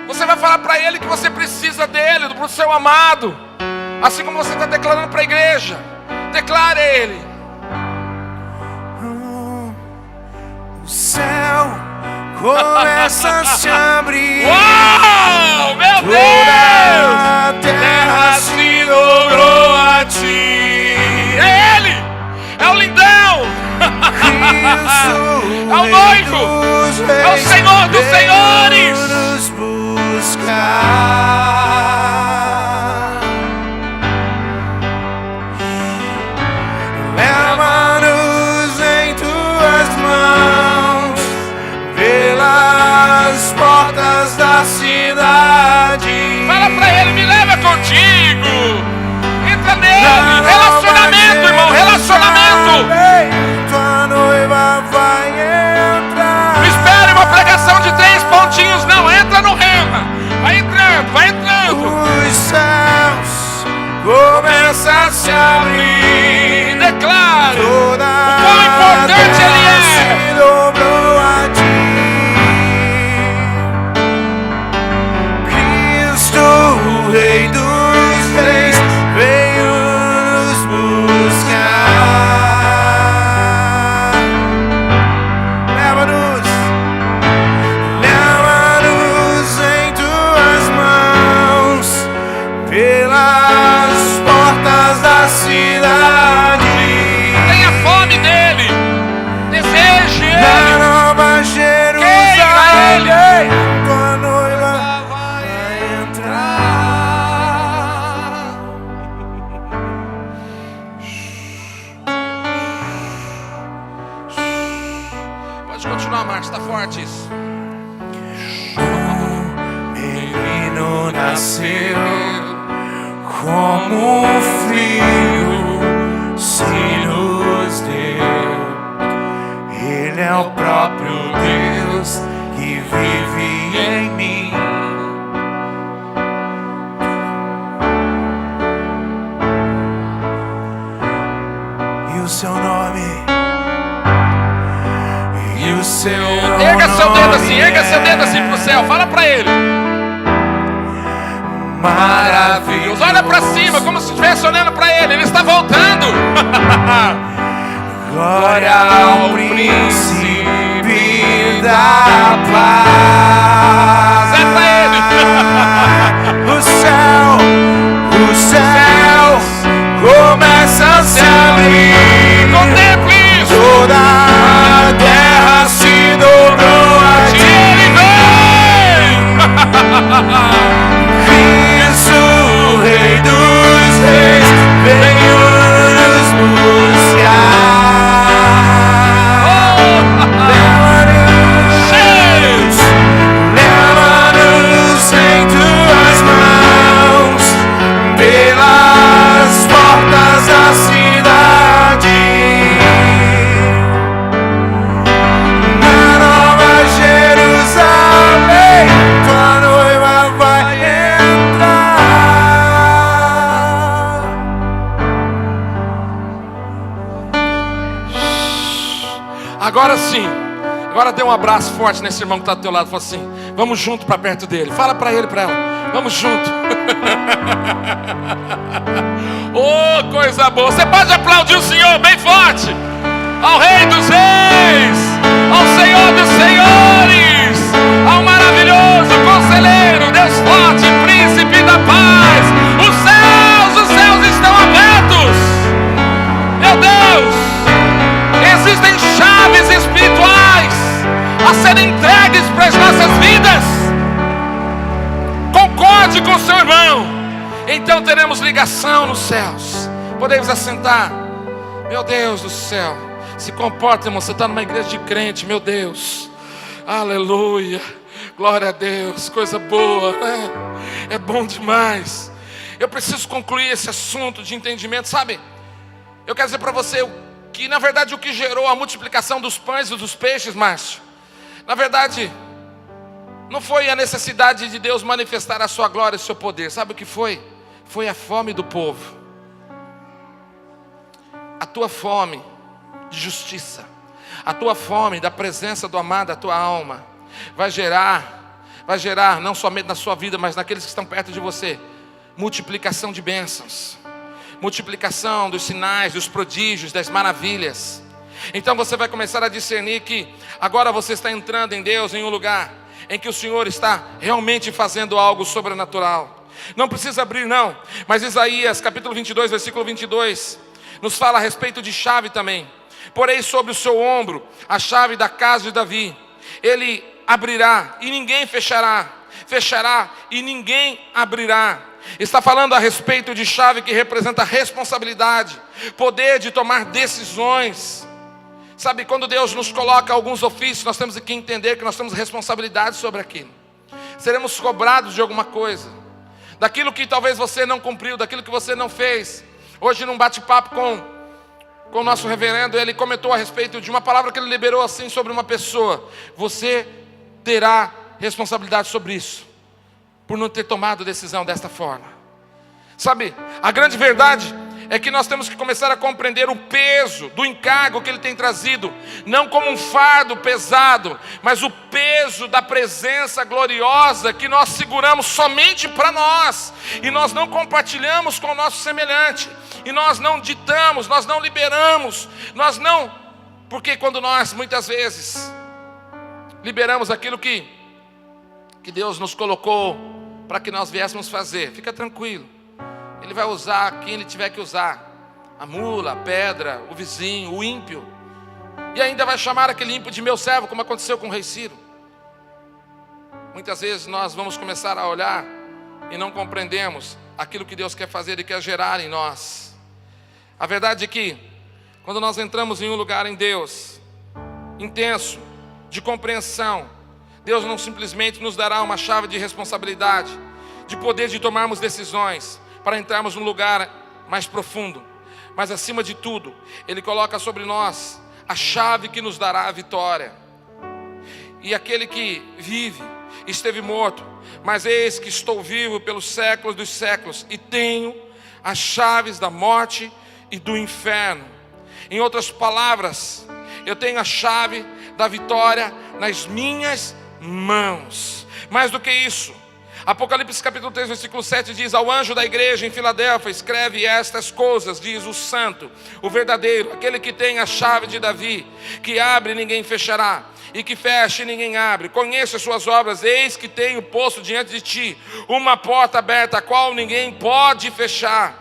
Você vai falar para ele que você precisa dele, do seu amado. Assim como você está declarando para a igreja. Declare ele. O céu começa a se abrir. Uau, meu Toda Deus! a terra se dobrou a ti. É ele! É o lindão! É o noivo! É o Senhor dos senhores! Nos buscar. se abrir. Declare Toda o quão importante Ele é. se dobrou a ti. Cristo, o Rei dos Reis, veio nos buscar. Leva-nos em tuas mãos, pelas portas da cidade. Tenha fome dele, deseje Na Ele. Nova Jerusalém, Ele. tua noiva vai entrar. Pode continuar, Marcos, está forte isso. Menino nasceu como um filho se nos deu. Ele é o próprio Deus que vive em mim. E o seu nome? E o seu nome? Erga seu dedo assim pro céu, fala pra Ele. Maravilhoso. Olha pra cima, como se estivesse olhando pra Ele. Ele está voltando. Glória ao príncipe da paz. É pra Ele. O céu começa a se abrir. Contemple isso. Toda a terra se dobrou a ti. Cristo, o Rei dos Reis, veio nos buscar. Leva-nos em tuas mãos, pelas portas da cidade. Na Nova Jerusalém, tua noiva vai entrar. Agora sim. Agora dê um abraço forte nesse irmão que está do teu lado. Fala assim: vamos junto para perto dele. Fala para ele, para ela. Vamos junto. Oh, coisa boa. Você pode aplaudir o Senhor bem forte. Ao Rei dos Reis, ao Senhor dos Senhores, ao maravilhoso Conselheiro, Deus forte, Príncipe da paz. Os céus estão abertos. Meu Deus, existem chaves espirituais a serem entregues para as nossas vidas. Concorde com o seu irmão, então teremos ligação nos céus. Podemos assentar. Meu Deus do céu, se comporta, irmão. Você está numa igreja de crente, meu Deus. Aleluia, glória a Deus, coisa boa, né? É bom demais. Eu preciso concluir esse assunto de entendimento, sabe? Eu quero dizer para você que na verdade o que gerou a multiplicação dos pães e dos peixes, Márcio, na verdade não foi a necessidade de Deus manifestar a sua glória e o seu poder. Sabe o que foi? Foi a fome do povo. A tua fome de justiça, a tua fome da presença do amado, da tua alma, vai gerar não somente na sua vida, mas naqueles que estão perto de você, multiplicação de bênçãos, multiplicação dos sinais, dos prodígios, das maravilhas. Então você vai começar a discernir que agora você está entrando em Deus, em um lugar em que o Senhor está realmente fazendo algo sobrenatural. Não precisa abrir não, mas Isaías capítulo 22, versículo 22, nos fala a respeito de chave também. Porém sobre o seu ombro a chave da casa de Davi. Ele abrirá e ninguém fechará, fechará e ninguém abrirá. Está falando a respeito de chave que representa responsabilidade, poder de tomar decisões. Sabe, quando Deus nos coloca alguns ofícios, nós temos que entender que nós temos responsabilidade sobre aquilo. Seremos cobrados de alguma coisa, daquilo que talvez você não cumpriu, daquilo que você não fez. Hoje num bate-papo com o nosso reverendo, ele comentou a respeito de uma palavra que ele liberou assim sobre uma pessoa. Você terá responsabilidade sobre isso, por não ter tomado decisão desta forma. Sabe, a grande verdade é que nós temos que começar a compreender o peso do encargo que Ele tem trazido, não como um fardo pesado, mas o peso da presença gloriosa que nós seguramos somente para nós, e nós não compartilhamos com o nosso semelhante, e nós não ditamos, nós não liberamos, porque quando nós muitas vezes liberamos aquilo que Deus nos colocou para que nós viéssemos fazer, fica tranquilo, Ele vai usar quem Ele tiver que usar, a mula, a pedra, o vizinho, o ímpio, e ainda vai chamar aquele ímpio de meu servo, como aconteceu com o rei Ciro. Muitas vezes nós vamos começar a olhar e não compreendemos aquilo que Deus quer fazer e quer gerar em nós. A verdade é que quando nós entramos em um lugar em Deus intenso, de compreensão, Deus não simplesmente nos dará uma chave de responsabilidade, de poder de tomarmos decisões para entrarmos num lugar mais profundo, mas acima de tudo, Ele coloca sobre nós a chave que nos dará a vitória. E aquele que vive, esteve morto, mas eis que estou vivo pelos séculos dos séculos, e tenho as chaves da morte e do inferno. Em outras palavras, eu tenho a chave da vitória nas minhas mãos. Mais do que isso, Apocalipse capítulo 3, versículo 7 diz: ao anjo da igreja em Filadélfia escreve estas coisas, diz o santo, o verdadeiro, aquele que tem a chave de Davi, que abre e ninguém fechará, e que fecha e ninguém abre. Conheço as suas obras, eis que tenho posto diante de ti uma porta aberta, a qual ninguém pode fechar.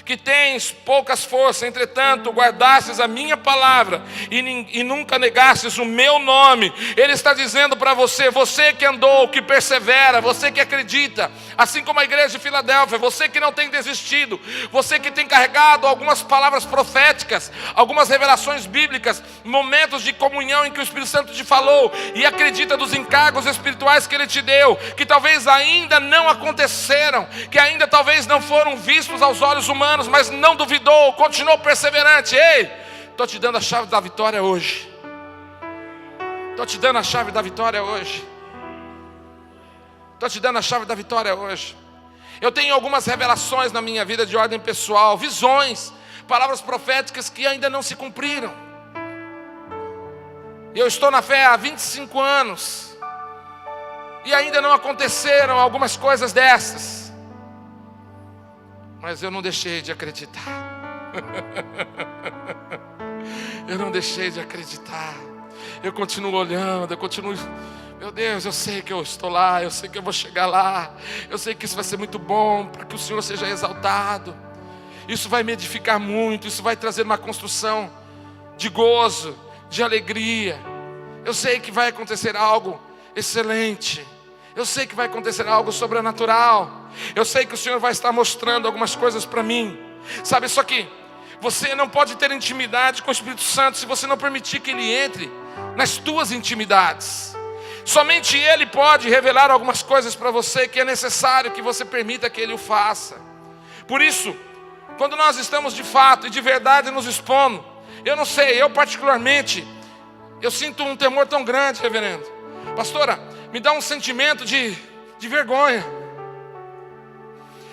Que tens poucas forças, entretanto guardastes a minha palavra e nunca negastes o meu nome. Ele está dizendo para você, você que andou, que persevera, você que acredita, assim como a igreja de Filadélfia, você que não tem desistido, você que tem carregado algumas palavras proféticas, algumas revelações bíblicas, momentos de comunhão em que o Espírito Santo te falou, e acredita dos encargos espirituais que Ele te deu, que talvez ainda não aconteceram, que ainda talvez não foram vistos aos olhos humanos, mas não duvidou, continuou perseverante. Ei, estou te dando a chave da vitória hoje. Estou te dando a chave da vitória hoje. Estou te dando a chave da vitória hoje. Eu tenho algumas revelações na minha vida de ordem pessoal, visões, palavras proféticas que ainda não se cumpriram. Eu estou na fé há 25 anos e ainda não aconteceram algumas coisas dessas. Mas eu não deixei de acreditar. Eu não deixei de acreditar. Eu continuo olhando, eu continuo... Meu Deus, eu sei que eu estou lá, eu sei que eu vou chegar lá. Eu sei que isso vai ser muito bom, para que o Senhor seja exaltado. Isso vai me edificar muito, isso vai trazer uma construção de gozo, de alegria. Eu sei que vai acontecer algo excelente. Eu sei que vai acontecer algo sobrenatural. Eu sei que o Senhor vai estar mostrando algumas coisas para mim. Sabe, só que você não pode ter intimidade com o Espírito Santo se você não permitir que Ele entre nas tuas intimidades. Somente Ele pode revelar algumas coisas para você que é necessário que você permita que Ele o faça. Por isso, quando nós estamos de fato e de verdade nos expondo, eu não sei, eu particularmente, eu sinto um temor tão grande, reverendo. Pastora, me dá um sentimento de vergonha.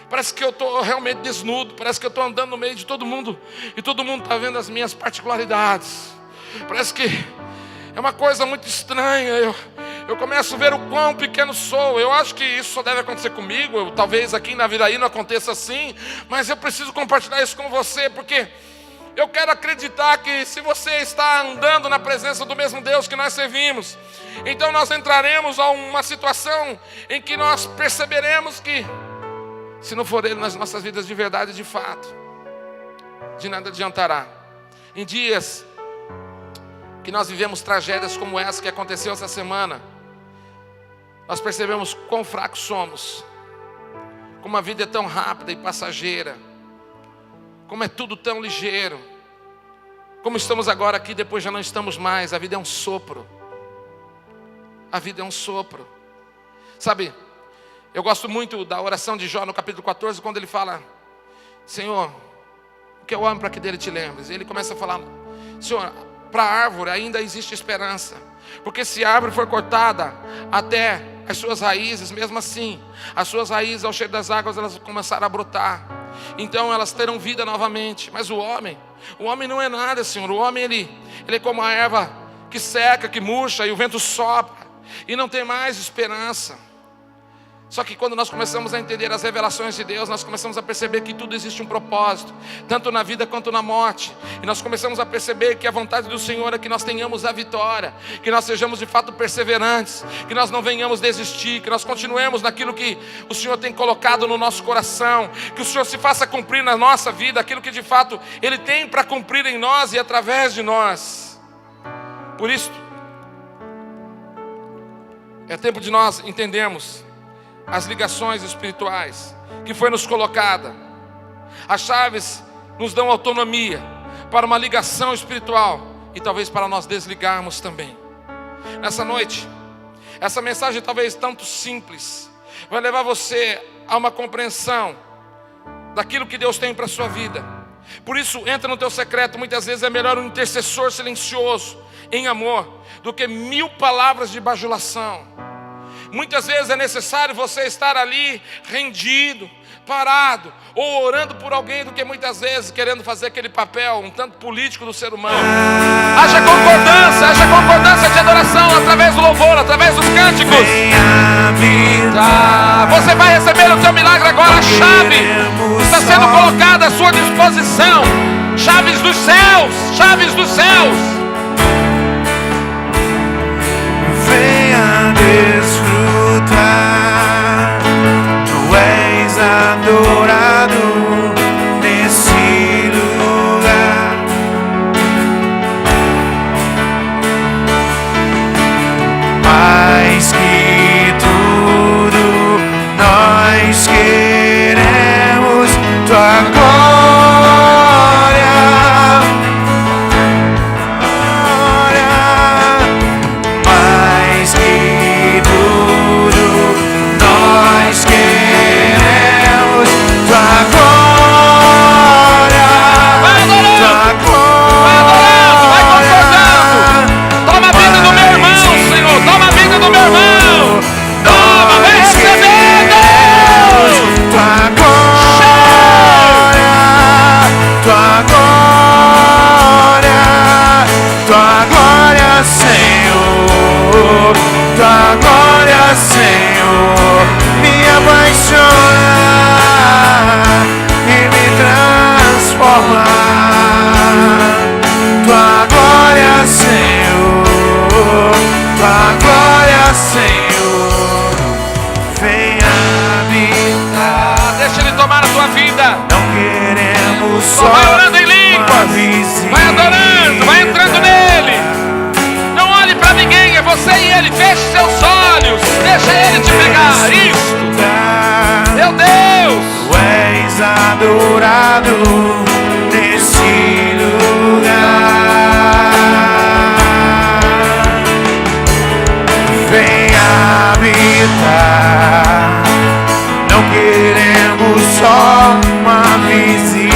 Parece que eu estou realmente desnudo. Parece que eu estou andando no meio de todo mundo, e todo mundo está vendo as minhas particularidades. Parece que é uma coisa muito estranha. Eu começo a ver o quão pequeno sou. Eu acho que isso só deve acontecer comigo. Talvez aqui na Viraí não aconteça assim, mas eu preciso compartilhar isso com você, porque eu quero acreditar que se você está andando na presença do mesmo Deus que nós servimos, então nós entraremos a uma situação em que nós perceberemos que, se não for Ele nas nossas vidas de verdade, de fato, de nada adiantará. Em dias que nós vivemos tragédias como essa que aconteceu essa semana, nós percebemos quão fracos somos, como a vida é tão rápida e passageira, como é tudo tão ligeiro, como estamos agora aqui, depois já não estamos mais. A vida é um sopro. A vida é um sopro. Sabe, eu gosto muito da oração de Jó no capítulo 14, quando ele fala: Senhor, o que eu amo para que dele te lembres. E ele começa a falar: Senhor, para a árvore ainda existe esperança, porque se a árvore for cortada até as suas raízes, mesmo assim, as suas raízes ao cheiro das águas, elas vão começar a brotar. então elas terão vida novamente. Mas o homem não é nada, Senhor. O homem, ele é como a erva que seca, que murcha, e o vento sopra, e não tem mais esperança. Só que quando nós começamos a entender as revelações de Deus, nós começamos a perceber que tudo existe um propósito, tanto na vida quanto na morte. E nós começamos a perceber que a vontade do Senhor é que nós tenhamos a vitória, que nós sejamos de fato perseverantes, que nós não venhamos desistir, que nós continuemos naquilo que o Senhor tem colocado no nosso coração, que o Senhor se faça cumprir na nossa vida aquilo que de fato Ele tem para cumprir em nós e através de nós. Por isso, é tempo de nós entendermos as ligações espirituais que foi nos colocada. As chaves nos dão autonomia para uma ligação espiritual e talvez para nós desligarmos também. Nessa noite, essa mensagem talvez tanto simples vai levar você a uma compreensão daquilo que Deus tem para a sua vida. Por isso, entra no teu secreto. Muitas vezes é melhor um intercessor silencioso em amor do que 1000 palavras de bajulação. Muitas vezes é necessário você estar ali rendido, parado, ou orando por alguém, do que muitas vezes querendo fazer aquele papel um tanto político do ser humano. Haja concordância de adoração através do louvor, através dos cânticos. Você vai receber o teu milagre agora. A chave está sendo colocada à sua disposição. Chaves dos céus, chaves dos céus. Venha desfrutar, tu és adorado nesse lugar. Mais que tudo, nós queremos tua glória. Mais que tudo, nós queremos tua glória. Vai adorando, vai concordando. Toma a vida do meu irmão, Senhor. Toma a vida do meu irmão. Toma, vai recebendo. Tua glória, tua glória, tua glória, Senhor, tua glória, Senhor, me apaixona e me transforma. Tua glória, Senhor, tua glória, Senhor, venha habitar. Deixa Ele tomar a tua vida. Não queremos Só só vai orando em uma línguas. visita. Vai adorando, vai entrando nele. Não olhe para ninguém, é você e Ele. Feche seus olhos, deixa Ele te pegar. Isso, meu Deus. Tu és adorado nesse lugar. Venha habitar. Não queremos só uma visita.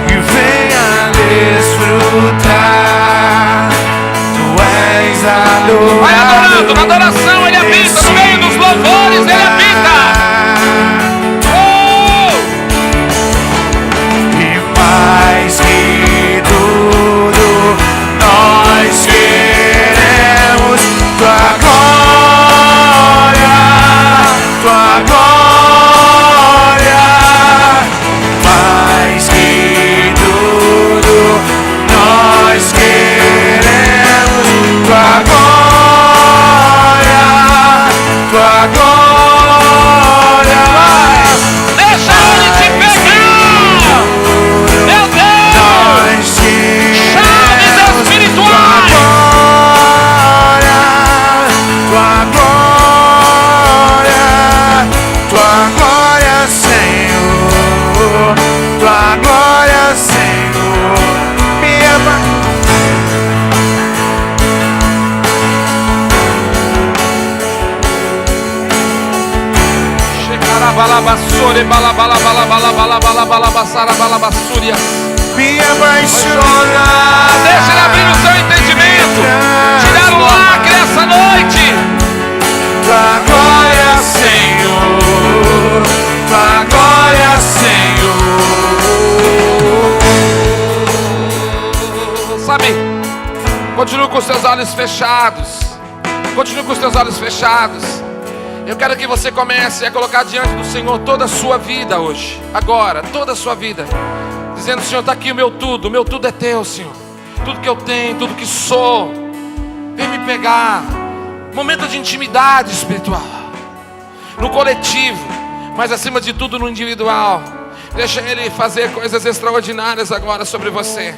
E venha desfrutar. Tu és adorado. Vai adorando, na adoração Ele habita, no meio dos louvores Ele habita. E mais que tudo, nós queremos tua glória, tua glória. Mais que tudo, nós queremos tua glória, tua glória. Deixa Ele te pegar. Meu Deus. Nós Chaves queremos espirituais. tua glória, Senhor, tua glória, Senhor, me ama. Balabassore, balabalabalabalabalabalabalabalabassara, balabassúria. Me apaixona. Deixa Ele abrir o seu entendimento, tirar o lacre essa noite. tua glória, Senhor, tua glória, Senhor. Sabe, continue com os seus olhos fechados. Continue com os teus olhos fechados. Eu quero que você comece a colocar diante do Senhor toda a sua vida hoje, agora, toda a sua vida, dizendo: Senhor, está aqui o meu tudo é teu, Senhor. Tudo que eu tenho, tudo que sou, vem me pegar. Momento de intimidade espiritual, no coletivo, mas acima de tudo no individual. Deixa Ele fazer coisas extraordinárias agora sobre você.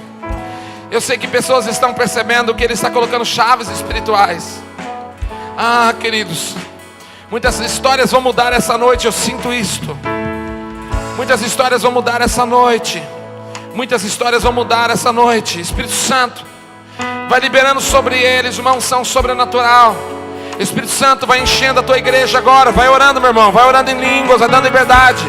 Eu sei que pessoas estão percebendo que Ele está colocando chaves espirituais. Ah, queridos, muitas histórias vão mudar essa noite, eu sinto isto. Muitas histórias vão mudar essa noite. Muitas histórias vão mudar essa noite. Espírito Santo vai liberando sobre eles uma unção sobrenatural. Espírito Santo vai enchendo a tua igreja agora. Vai orando, meu irmão, vai orando em línguas, vai dando liberdade.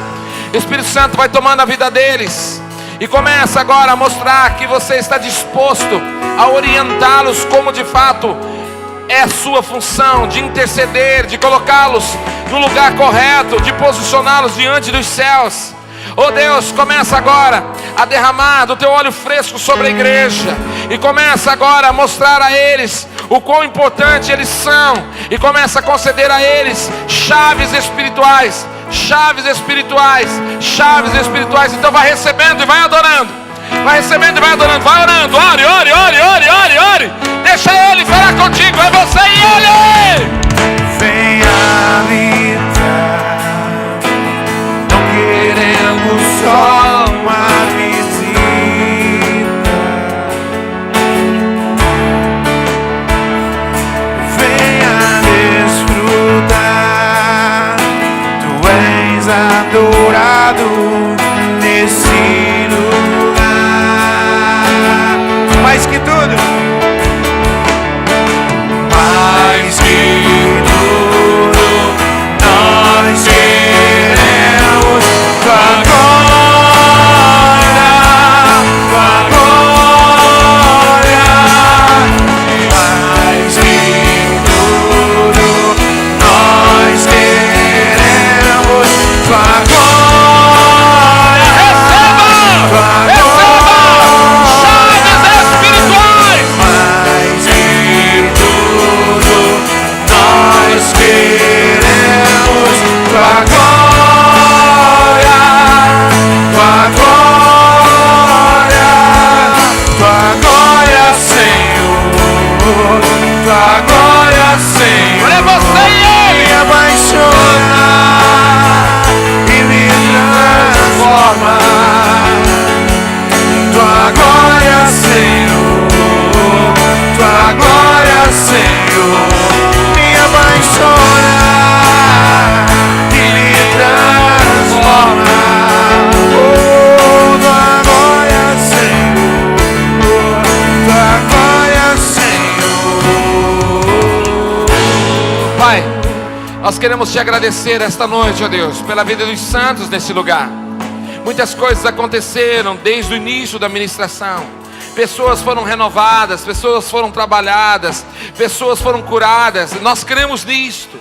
Espírito Santo vai tomando a vida deles. E começa agora a mostrar que você está disposto a orientá-los como de fato é a sua função, de interceder, de colocá-los no lugar correto, de posicioná-los diante dos céus. Oh Deus, começa agora a derramar do teu óleo fresco sobre a igreja. E começa agora a mostrar a eles o quão importante eles são. E começa a conceder a eles chaves espirituais. Chaves espirituais. Chaves espirituais. Então vai recebendo e vai adorando. Vai recebendo e vai adorando. Vai orando. Ore, ore, ore, ore, ore, ore. Deixa Ele falar contigo. É você e Ele. Venha habitar. Não queremos só uma visita. Venha desfrutar. Tu és adorado nesse lugar. Mais que tudo. Mais que tudo, nós queremos tua glória, tua glória. Mais que tudo, nós queremos tua glória. Receba! Chaves espirituais! Mais que tudo, nós queremos tua glória, tua glória, tua glória, Senhor, tua glória, Senhor. É você e Ele. Me apaixona e me transforma. Tua glória, Senhor, tua glória, Senhor, me apaixona e me transforma. Oh, tua glória, Senhor, tua glória, Senhor. Pai, nós queremos te agradecer esta noite, ó Deus, pela vida dos santos nesse lugar. Muitas coisas aconteceram desde o início da ministração. Pessoas foram renovadas, pessoas foram trabalhadas, pessoas foram curadas. Nós cremos nisto.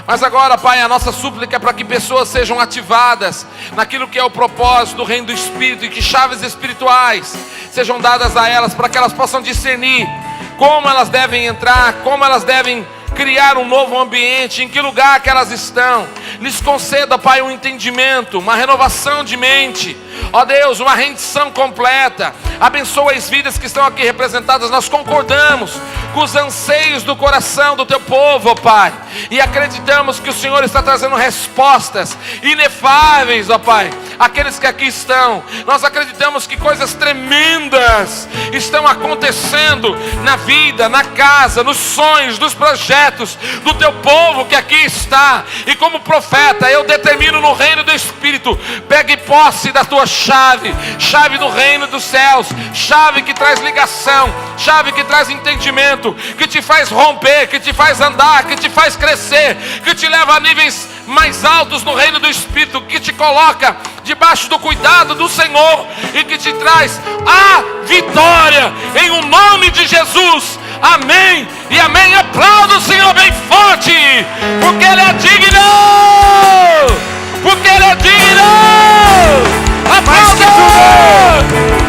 Mas agora, Pai, a nossa súplica é para que pessoas sejam ativadas naquilo que é o propósito do reino do Espírito, e que chaves espirituais sejam dadas a elas, para que elas possam discernir como elas devem entrar, como elas devem criar um novo ambiente, em que lugar que elas estão. Lhes conceda, Pai, um entendimento, uma renovação de mente, ó Deus, uma rendição completa. Abençoa as vidas que estão aqui representadas. Nós concordamos com os anseios do coração do teu povo, ó Pai, e acreditamos que o Senhor está trazendo respostas inefáveis, ó Pai, àqueles que aqui estão. Nós acreditamos que coisas tremendas estão acontecendo na vida, na casa, nos sonhos, nos projetos do teu povo que aqui está. E como profeta, eu determino no reino do Espírito: pegue posse da tua chave, chave do reino dos céus, chave que traz ligação, chave que traz entendimento, que te faz romper, que te faz andar, que te faz crescer, que te leva a níveis mais altos no reino do Espírito, que te coloca debaixo do cuidado do Senhor e que te traz a vitória em o nome de Jesus. Amém e amém. Aplauda o Senhor bem forte, porque Ele é digno. Porque Ele é digno. Aplauda.